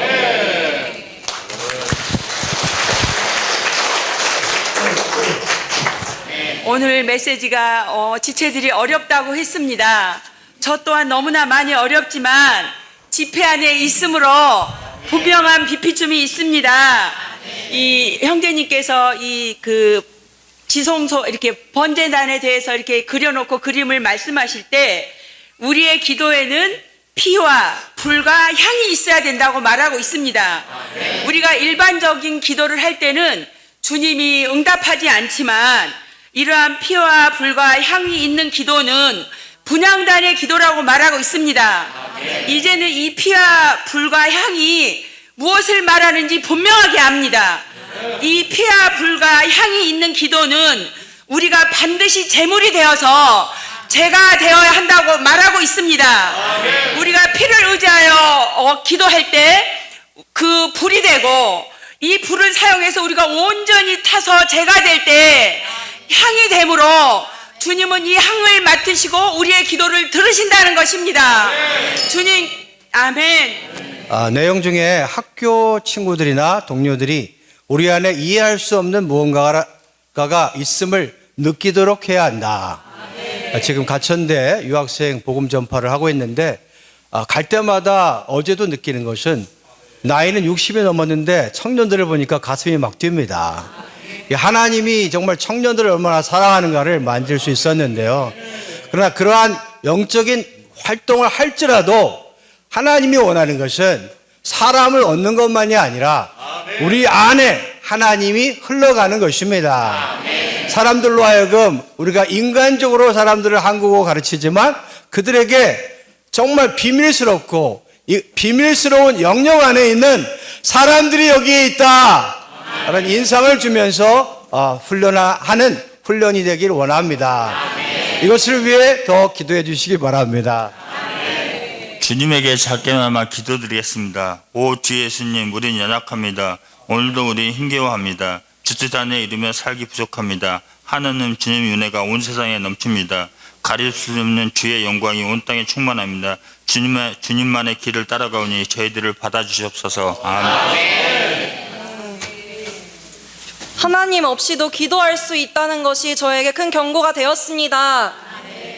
오늘 메시지가 지체들이 어렵다고 했습니다. 저 또한 너무나 많이 어렵지만 집회 안에 있으므로 분명한 비피춤이 있습니다. 이 형제님께서 지성소 이렇게 번제단에 대해서 이렇게 그려놓고 그림을 말씀하실 때 우리의 기도에는 피와 불과 향이 있어야 된다고 말하고 있습니다. 우리가 일반적인 기도를 할 때는 주님이 응답하지 않지만 이러한 피와 불과 향이 있는 기도는 분향단의 기도라고 말하고 있습니다. 이제는 이 피와 불과 향이 무엇을 말하는지 분명하게 압니다. 이 피와 불과 향이 있는 기도는 우리가 반드시 제물이 되어서 제가 되어야 한다고 말하고 있습니다. 우리가 피를 의지하여 기도할 때 그 불이 되고, 이 불을 사용해서 우리가 온전히 타서 제가 될 때 향이 되므로 주님은 이 향을 맡으시고 우리의 기도를 들으신다는 것입니다. 주님, 아멘. 내용 중에 학교 친구들이나 동료들이 우리 안에 이해할 수 없는 무언가가 있음을 느끼도록 해야 한다. 지금 가천대 유학생 복음 전파를 하고 있는데, 갈 때마다 어제도 느끼는 것은 나이는 60이 넘었는데 청년들을 보니까 가슴이 막 뜁니다. 하나님이 정말 청년들을 얼마나 사랑하는가를 만질 수 있었는데요. 그러나 그러한 영적인 활동을 할지라도 하나님이 원하는 것은 사람을 얻는 것만이 아니라 우리 안에 하나님이 흘러가는 것입니다. 사람들로 하여금 우리가 인간적으로 사람들을 한국어 가르치지만 그들에게 정말 비밀스럽고 이 비밀스러운 영역 안에 있는 사람들이 여기에 있다 라는 인상을 주면서 훈련하는 훈련이 되길 원합니다. 이것을 위해 더 기도해 주시기 바랍니다. 주님에게 작게나마 기도드리겠습니다. 오 주 예수님, 우린 연약합니다. 오늘도 우리 힘겨워합니다. 주뜻 안에 이르며 살기 부족합니다. 하나님 주님의 은혜가 온 세상에 넘칩니다. 가릴 수 없는 주의 영광이 온 땅에 충만합니다. 주님만의 길을 따라가오니 저희들을 받아주시옵소서. 아멘. 하나님 없이도 기도할 수 있다는 것이 저에게 큰 경고가 되었습니다.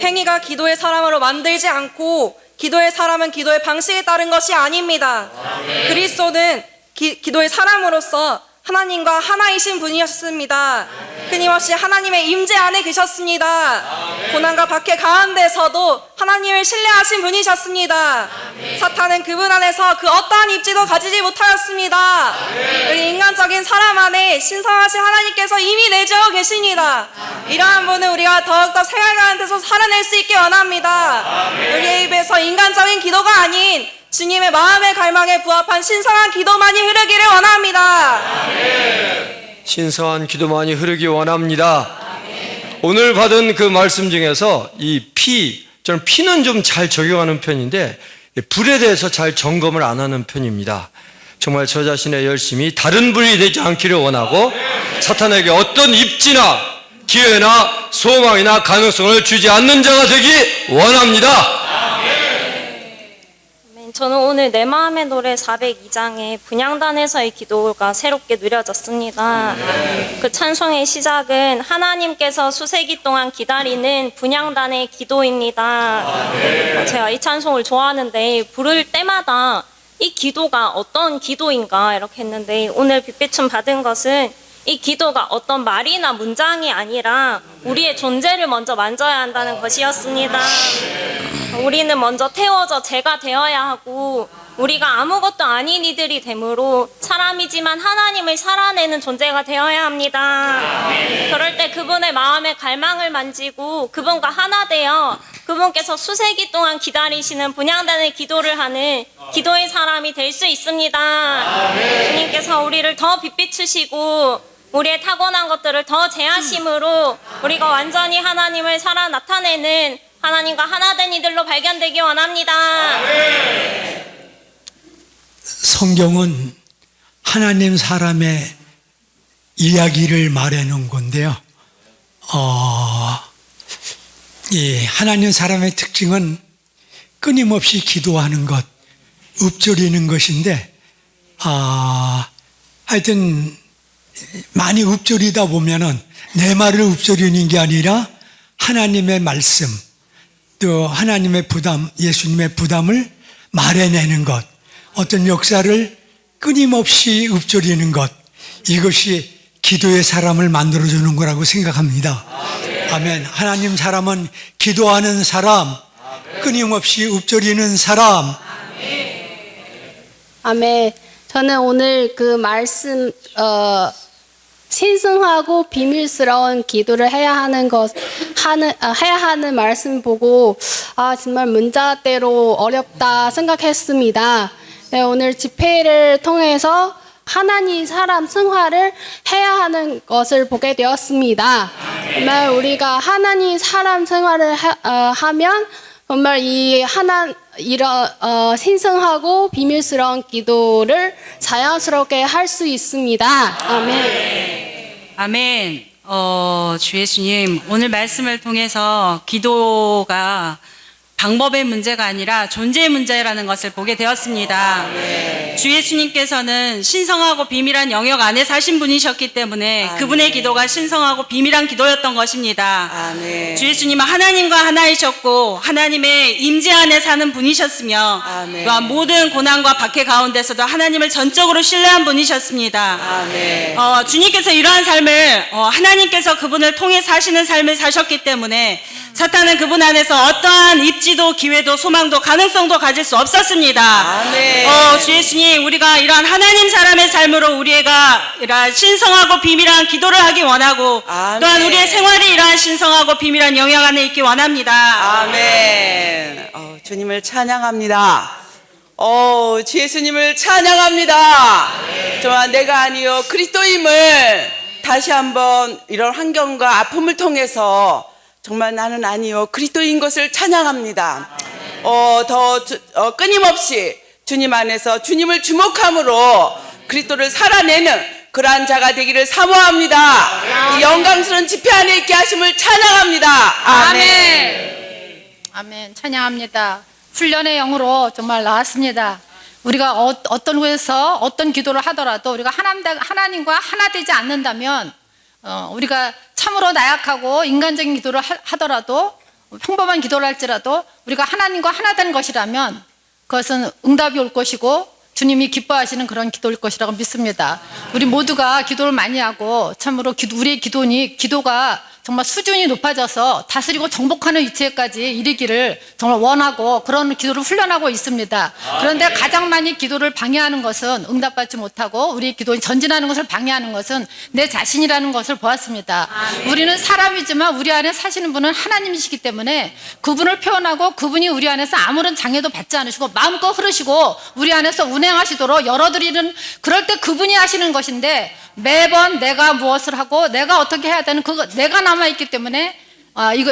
행위가 기도의 사람으로 만들지 않고 기도의 사람은 기도의 방식에 따른 것이 아닙니다. 그리스도는 기도의 사람으로서 하나님과 하나이신 분이었습니다. 끊임없이 하나님의 임재 안에 계셨습니다. 고난과 박해 가운데서도 하나님을 신뢰하신 분이셨습니다. 사탄은 그분 안에서 그 어떠한 입지도 가지지 못하였습니다. 우리 인간적인 사람 안에 신성하신 하나님께서 이미 내주어 계십니다. 이러한 분은 우리가 더욱더 생활 가운데서 살아낼 수 있게 원합니다. 우리의 입에서 인간적인 기도가 아닌 주님의 마음의 갈망에 부합한 신성한 기도만이 흐르기를 원합니다. 신성한 기도만이 흐르기 원합니다. 오늘 받은 그 말씀 중에서 저는 피는 좀 잘 적용하는 편인데 불에 대해서 잘 점검을 안 하는 편입니다. 정말 저 자신의 열심이 다른 불이 되지 않기를 원하고 사탄에게 어떤 입지나 기회나 소망이나 가능성을 주지 않는 자가 되기 원합니다. 저는 오늘 내 마음의 노래 402장의 분향단에서의 기도가 새롭게 누려졌습니다. 그 찬송의 시작은 하나님께서 수세기 동안 기다리는 분향단의 기도입니다. 제가 이 찬송을 좋아하는데 부를 때마다 이 기도가 어떤 기도인가 이렇게 했는데, 오늘 빛비춤 받은 것은 이 기도가 어떤 말이나 문장이 아니라 우리의 존재를 먼저 만져야 한다는 것이었습니다. 우리는 먼저 태워져 제가 되어야 하고 우리가 아무것도 아닌 이들이 되므로 사람이지만 하나님을 살아내는 존재가 되어야 합니다. 그럴 때 그분의 마음의 갈망을 만지고 그분과 하나 되어 그분께서 수세기 동안 기다리시는 분향단의 기도를 하는 기도의 사람이 될 수 있습니다. 주님께서 우리를 더 빛비추시고 우리의 타고난 것들을 더 제하심으로 우리가 완전히 하나님을 살아 나타내는 하나님과 하나 된 이들로 발견되기 원합니다. 성경은 하나님 사람의 이야기를 말해놓은 건데요. 이 하나님 사람의 특징은 끊임없이 기도하는 것, 읊조리는 것인데, 하여튼 많이 읊조리다 보면은 내 말을 읊조리는 게 아니라 하나님의 말씀, 또 하나님의 부담, 예수님의 부담을 말해내는 것, 어떤 역사를 끊임없이 읊조리는 것, 이것이 기도의 사람을 만들어주는 거라고 생각합니다. 아멘. 하나님 사람은 기도하는 사람, 끊임없이 읊조리는 사람. 아멘. 저는 오늘 그 말씀, 신성하고 비밀스러운 기도를 해야 하는 말씀 보고, 정말 문자대로 어렵다 생각했습니다. 네, 오늘 집회를 통해서 하나님 사람 생활을 해야 하는 것을 보게 되었습니다. 정말 우리가 하나님 사람 생활을 하면 정말 이런 신성하고 비밀스러운 기도를 자연스럽게 할 수 있습니다. 아멘. 아멘. 주 예수님, 오늘 말씀을 통해서 기도가 방법의 문제가 아니라 존재의 문제라는 것을 보게 되었습니다. 주 예수님께서는 신성하고 비밀한 영역 안에 사신 분이셨기 때문에 그분의 기도가 신성하고 비밀한 기도였던 것입니다. 주 예수님은 하나님과 하나이셨고 하나님의 임재 안에 사는 분이셨으며 또한 모든 고난과 박해 가운데서도 하나님을 전적으로 신뢰한 분이셨습니다. 주님께서 이러한 삶을 하나님께서 그분을 통해 사시는 삶을 사셨기 때문에 사탄은 그분 안에서 어떠한 입지도 기회도 소망도 가능성도 가질 수 없었습니다. 주 예수님, 우리가 이러한 하나님 사람의 삶으로 우리가 이러한 신성하고 비밀한 기도를 하기 원하고 또한 우리의 생활이 이러한 신성하고 비밀한 영역 안에 있기 원합니다. 아멘. 주님을 찬양합니다. 주 예수님을 찬양합니다. 정말 내가 아니요 그리스도임을 다시 한번 이런 환경과 아픔을 통해서 정말 나는 아니요 그리스도인 것을 찬양합니다. 끊임없이 주님 안에서 주님을 주목함으로 그리스도를 살아내는 그러한 자가 되기를 사모합니다. 이 영광스러운 집회 안에 있게 하심을 찬양합니다. 아멘. 아멘. 찬양합니다. 훈련의 영으로 정말 나왔습니다. 우리가 어떤 곳에서 어떤 기도를 하더라도 우리가 하나님과 하나 되지 않는다면 우리가 참으로 나약하고 인간적인 기도를 하더라도 평범한 기도를 할지라도 우리가 하나님과 하나 된 것이라면 그것은 응답이 올 것이고 주님이 기뻐하시는 그런 기도일 것이라고 믿습니다. 우리 모두가 기도를 많이 하고 참으로 우리의 기도가 정말 수준이 높아져서 다스리고 정복하는 위치에까지 이르기를 정말 원하고 그런 기도를 훈련하고 있습니다. 그런데 가장 많이 기도를 방해하는 것은 응답받지 못하고 우리 기도에 전진하는 것을 방해하는 것은 내 자신이라는 것을 보았습니다. 우리는 사람이지만 우리 안에 사시는 분은 하나님이시기 때문에 그분을 표현하고 그분이 우리 안에서 아무런 장애도 받지 않으시고 마음껏 흐르시고 우리 안에서 운행하시도록 열어드리는, 그럴 때 그분이 하시는 것인데 매번 내가 무엇을 하고 내가 어떻게 해야 되는 그거 내가 남아있기 때문에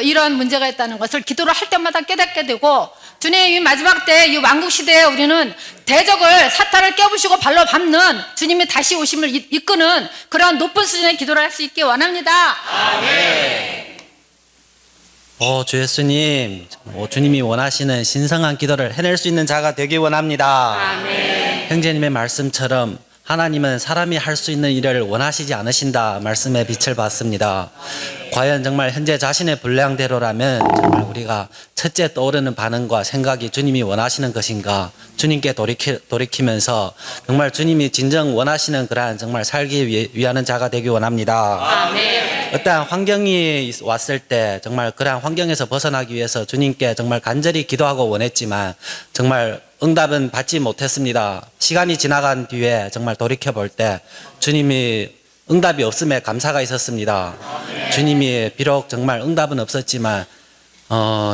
이러한 문제가 있다는 것을 기도를 할 때마다 깨닫게 되고, 주님 이 마지막 때 이 왕국 시대에 우리는 대적을 사탄을 깨부시고 발로 밟는 주님이 다시 오심을 이끄는 그러한 높은 수준의 기도를 할 수 있게 원합니다. 아멘. 주 예수님, 주님이 원하시는 신성한 기도를 해낼 수 있는 자가 되기 원합니다. 아멘. 형제님의 말씀처럼 하나님은 사람이 할 수 있는 일을 원하시지 않으신다 말씀의 빛을 받습니다. 과연 정말 현재 자신의 분량대로라면 정말 우리가 첫째 떠오르는 반응과 생각이 주님이 원하시는 것인가, 주님께 돌이키면서 정말 주님이 진정 원하시는 그러한 정말 살기 위하는 자가 되기 원합니다. 아멘. 어떠한 환경이 왔을 때 정말 그러한 환경에서 벗어나기 위해서 주님께 정말 간절히 기도하고 원했지만 정말 응답은 받지 못했습니다. 시간이 지나간 뒤에 정말 돌이켜 볼 때 주님이 응답이 없음에 감사가 있었습니다. 주님이 비록 정말 응답은 없었지만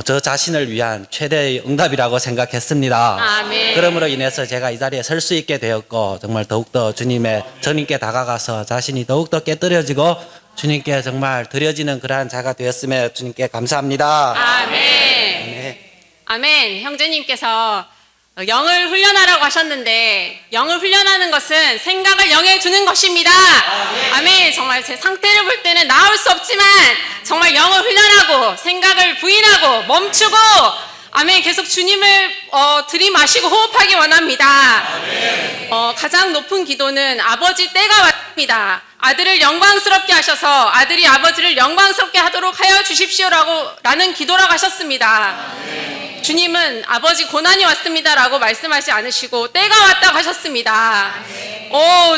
저 자신을 위한 최대의 응답이라고 생각했습니다. 아멘. 그러므로 인해서 제가 이 자리에 설 수 있게 되었고 정말 더욱더 주님께 다가가서 자신이 더욱더 깨뜨려지고 주님께 정말 드려지는 그러한 자가 되었음에 주님께 감사합니다. 아멘. 아멘. 형제님께서 영을 훈련하라고 하셨는데 영을 훈련하는 것은 생각을 영에 두는 것입니다. 아멘. 정말 제 상태를 볼 때는 나올 수 없지만 정말 영을 훈련하고 생각을 부인하고 멈추고 아멘. 계속 주님을 들이마시고 호흡하기 원합니다. 가장 높은 기도는 아버지 때가 왔습니다. 아들을 영광스럽게 하셔서 아들이 아버지를 영광스럽게 하도록 하여 주십시오라는 기도라고 하셨습니다. 주님은 아버지 고난이 왔습니다라고 말씀하지 않으시고 때가 왔다고 하셨습니다.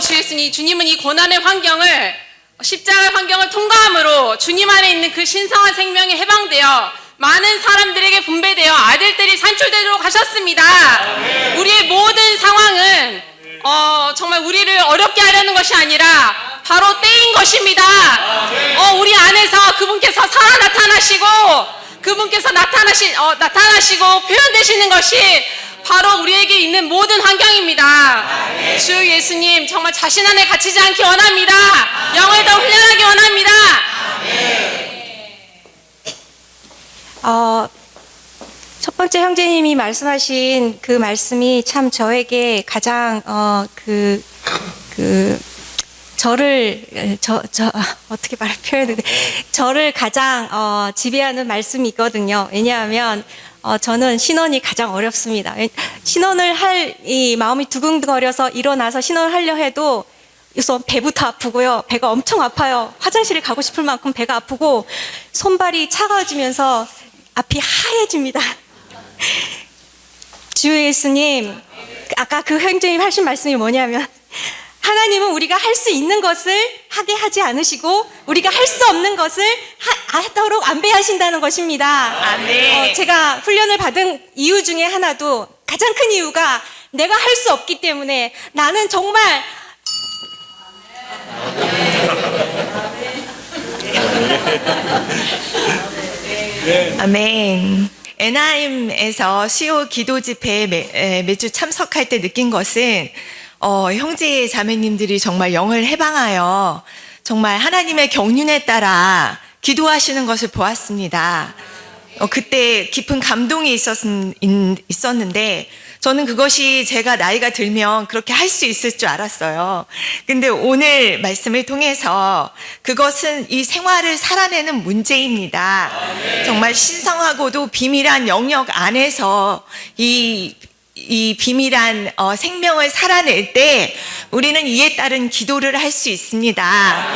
주 예수님, 주님은 이 고난의 환경을 십자가의 환경을 통과함으로 주님 안에 있는 그 신성한 생명이 해방되어 많은 사람들에게 분배되어 아들들이 산출되도록 하셨습니다. 우리의 모든 상황은 정말 우리를 어렵게 하려는 것이 아니라 바로 때인 것입니다. 우리 안에서 그분께서 살아 나타나시고 그분께서 나타나시고 표현되시는 것이 바로 우리에게 있는 모든 환경입니다. 주 예수님 정말 자신 안에 갇히지 않기 원합니다. 영을 더 훈련하기 원합니다. 첫 번째 형제님이 말씀하신 그 말씀이 참 저에게 가장 어떻게 표현해야 돼? 저를 가장 지배하는 말씀이 있거든요. 왜냐하면 저는 신혼이 가장 어렵습니다. 신혼을 할 이 마음이 두근거려서 일어나서 신혼을 하려 해도 우선 배부터 아프고요. 배가 엄청 아파요. 화장실에 가고 싶을 만큼 배가 아프고 손발이 차가워지면서 앞이 하얘집니다. 주 예수님, 아까 그 형제님 하신 말씀이 뭐냐면 하나님은 우리가 할 수 있는 것을 하게 하지 않으시고 우리가 할 수 없는 것을 하도록 안배하신다는 것입니다. 제가 훈련을 받은 이유 중에 하나도 가장 큰 이유가 내가 할 수 없기 때문에 나는 정말 아멘. 에나임에서 수요 기도 집회에 매주 참석할 때 느낀 것은 형제 자매님들이 정말 영을 해방하여 정말 하나님의 경륜에 따라 기도하시는 것을 보았습니다. 그때 깊은 감동이 있었는데 저는 그것이 제가 나이가 들면 그렇게 할 수 있을 줄 알았어요. 근데 오늘 말씀을 통해서 그것은 이 생활을 살아내는 문제입니다. 정말 신성하고도 비밀한 영역 안에서 이 비밀한 생명을 살아낼 때 우리는 이에 따른 기도를 할 수 있습니다.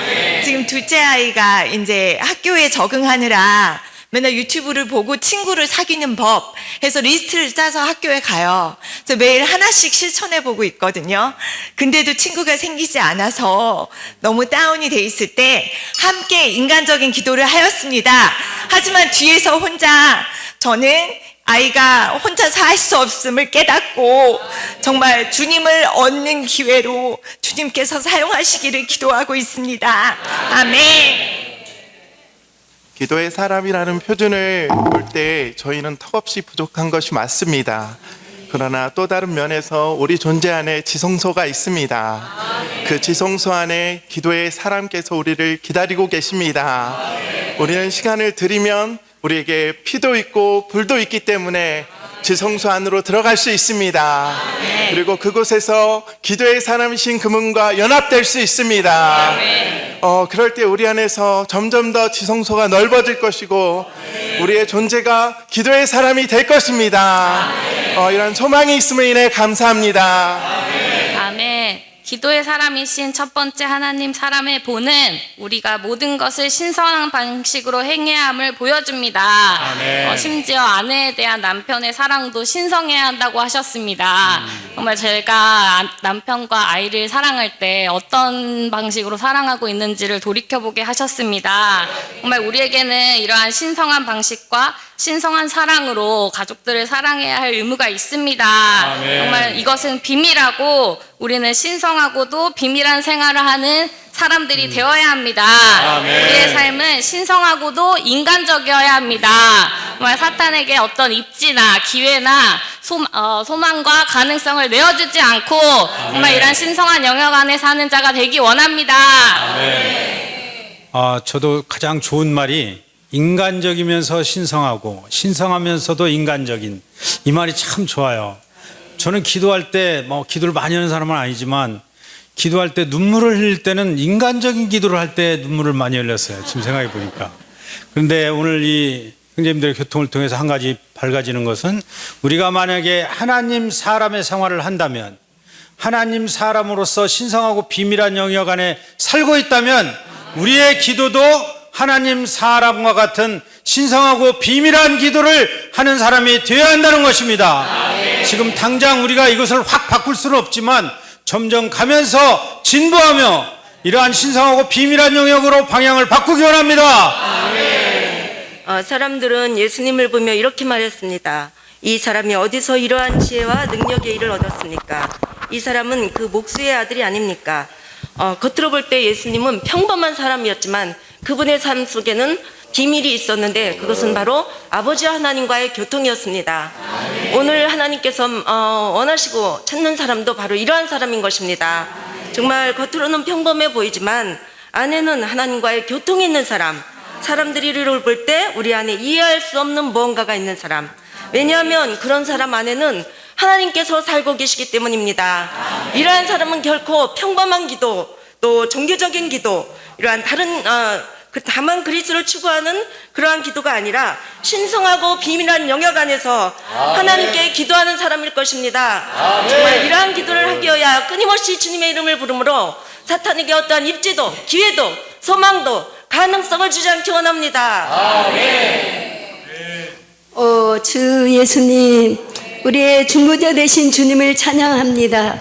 지금 둘째 아이가 이제 학교에 적응하느라 맨날 유튜브를 보고 친구를 사귀는 법 해서 리스트를 짜서 학교에 가요. 그래서 매일 하나씩 실천해 보고 있거든요. 근데도 친구가 생기지 않아서 너무 다운이 돼 있을 때 함께 인간적인 기도를 하였습니다. 하지만 뒤에서 혼자 저는 아이가 혼자서 할 수 없음을 깨닫고 정말 주님을 얻는 기회로 주님께서 사용하시기를 기도하고 있습니다. 아멘. 기도의 사람이라는 표준을 볼 때 저희는 턱없이 부족한 것이 맞습니다. 그러나 또 다른 면에서 우리 존재 안에 지성소가 있습니다. 그 지성소 안에 기도의 사람께서 우리를 기다리고 계십니다. 우리는 시간을 들이면 우리에게 피도 있고 불도 있기 때문에 지성소 안으로 들어갈 수 있습니다. 그리고 그곳에서 기도의 사람이신 그분과 연합될 수 있습니다. 그럴 때 우리 안에서 점점 더 지성소가 넓어질 것이고 우리의 존재가 기도의 사람이 될 것입니다. 이런 소망이 있음을 인해 감사합니다. 아멘. 기도의 사람이신 첫 번째 하나님 사람의 본은 우리가 모든 것을 신선한 방식으로 행해야 함을 보여줍니다. 심지어 아내에 대한 남편의 사랑도 신성해야 한다고 하셨습니다. 정말 제가 남편과 아이를 사랑할 때 어떤 방식으로 사랑하고 있는지를 돌이켜보게 하셨습니다. 정말 우리에게는 이러한 신성한 방식과 신성한 사랑으로 가족들을 사랑해야 할 의무가 있습니다. 정말 이것은 비밀하고 우리는 신성하고도 비밀한 생활을 하는 사람들이 되어야 합니다. 우리의 삶은 신성하고도 인간적이어야 합니다. 정말 사탄에게 어떤 입지나 기회나 소망과 가능성을 내어주지 않고 정말 이런 신성한 영역 안에 사는 자가 되기 원합니다. 저도 가장 좋은 말이 인간적이면서 신성하고 신성하면서도 인간적인, 이 말이 참 좋아요. 저는 기도할 때 기도를 많이 하는 사람은 아니지만 기도할 때 눈물을 흘릴 때는 인간적인 기도를 할 때 눈물을 많이 흘렸어요. 지금 생각해 보니까. 그런데 오늘 이 형제님들의 교통을 통해서 한 가지 밝아지는 것은, 우리가 만약에 하나님 사람의 생활을 한다면, 하나님 사람으로서 신성하고 비밀한 영역 안에 살고 있다면 우리의 기도도 하나님 사람과 같은 신성하고 비밀한 기도를 하는 사람이 되어야 한다는 것입니다. 지금 당장 우리가 이것을 확 바꿀 수는 없지만 점점 가면서 진보하며 이러한 신성하고 비밀한 영역으로 방향을 바꾸기 원합니다. 사람들은 예수님을 보며 이렇게 말했습니다. 이 사람이 어디서 이러한 지혜와 능력의 일을 얻었습니까? 이 사람은 그 목수의 아들이 아닙니까? 겉으로 볼 때 예수님은 평범한 사람이었지만 그분의 삶 속에는 비밀이 있었는데 그것은 바로 아버지 하나님과의 교통이었습니다. 오늘 하나님께서 원하시고 찾는 사람도 바로 이러한 사람인 것입니다. 정말 겉으로는 평범해 보이지만 안에는 하나님과의 교통이 있는 사람, 사람들이 이를 볼 때 우리 안에 이해할 수 없는 무언가가 있는 사람. 왜냐하면 그런 사람 안에는 하나님께서 살고 계시기 때문입니다. 이러한 사람은 결코 평범한 기도, 또 종교적인 기도, 이러한 다른 다만 그리스도를 추구하는 그러한 기도가 아니라 신성하고 비밀한 영역 안에서 하나님께 기도하는 사람일 것입니다. 정말 이러한 기도를 하기 위하여 끊임없이 주님의 이름을 부르므로 사탄에게 어떠한 입지도 기회도 소망도 가능성을 주지 않기 원합니다. 주 예수님, 우리의 중보자 되신 주님을 찬양합니다.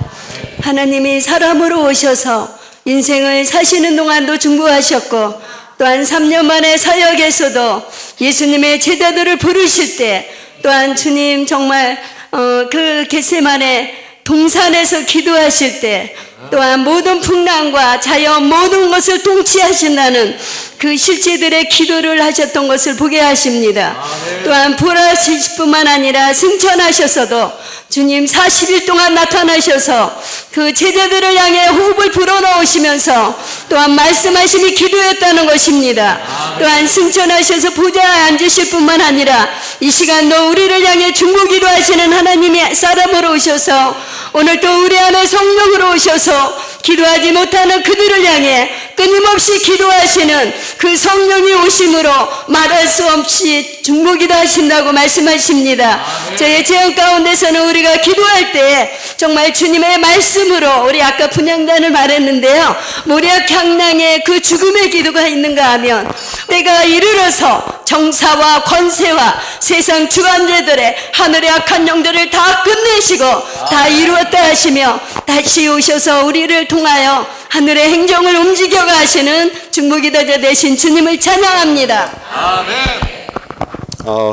하나님이 사람으로 오셔서 인생을 사시는 동안도 중보하셨고, 또한 3년 만에 사역에서도 예수님의 제자들을 부르실 때, 또한 주님 정말 그 겟세마네 동산에서 기도하실 때, 또한 모든 풍랑과 자연 모든 것을 통치하신다는 그 실제들의 기도를 하셨던 것을 보게 하십니다. 또한 부활하실 뿐만 아니라 승천하셨어도 주님 40일 동안 나타나셔서 그 제자들을 향해 호흡을 불어넣으시면서 또한 말씀하심이 기도였다는 것입니다. 또한 승천하셔서 보좌에 앉으실 뿐만 아니라 이 시간도 우리를 향해 중보기도 하시는 하나님의 사람으로 오셔서 오늘 또 우리 안에 성령으로 오셔서 기도하지 못하는 그들을 향해 끊임없이 기도하시는 그 성령이 오심으로 말할 수 없이 중보기도 하신다고 말씀하십니다. 저의 재앙 가운데서는 우리가 기도할 때 정말 주님의 말씀으로, 우리 아까 분향단을 말했는데요, 모략 향낭에 그 죽음의 기도가 있는가 하면 때가 이르러서 정사와 권세와 세상 주관자들의 하늘의 악한 영들을 다 끝내시고 다 이루었다 하시며 다시 오셔서 우리를 통하여 하늘의 행정을 움직여 가시는 중보기도자 되신 주님을 찬양합니다.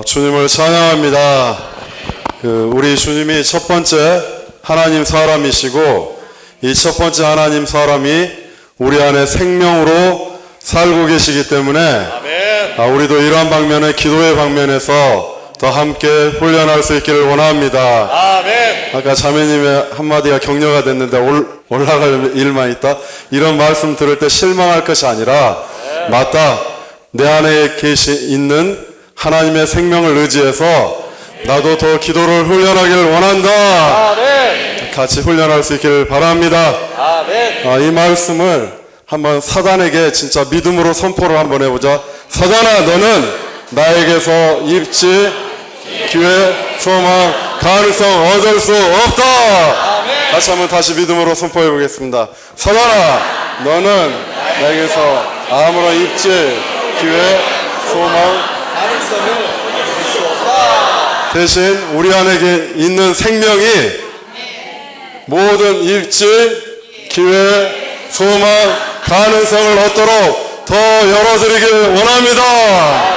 주님을 찬양합니다. 우리 주님이 첫 번째 하나님 사람이시고, 이 첫 번째 하나님 사람이 우리 안에 생명으로 살고 계시기 때문에 우리도 이러한 방면에, 기도의 방면에서 더 함께 훈련할 수 있기를 원합니다. 아까 자매님의 한마디가 격려가 됐는데 올라갈 일만 있다, 이런 말씀 들을 때 실망할 것이 아니라 맞다, 내 안에 있는 하나님의 생명을 의지해서 나도 더 기도를 훈련하기를 원한다. 같이 훈련할 수 있기를 바랍니다. 이 말씀을 한번 사단에게 진짜 믿음으로 선포를 한번 해보자. 사단아, 너는 나에게서 입지, 기회, 소망, 가능성 얻을 수 없다. 다시 한번 다시 믿음으로 선포해 보겠습니다. 사단아, 너는 나에게서 아무런 입지, 기회, 소망, 가능성을 얻을 수 없다. 대신 우리 안에 있는 생명이 모든 입지, 기회, 소망, 가능성을 얻도록 더 열어드리길 원합니다.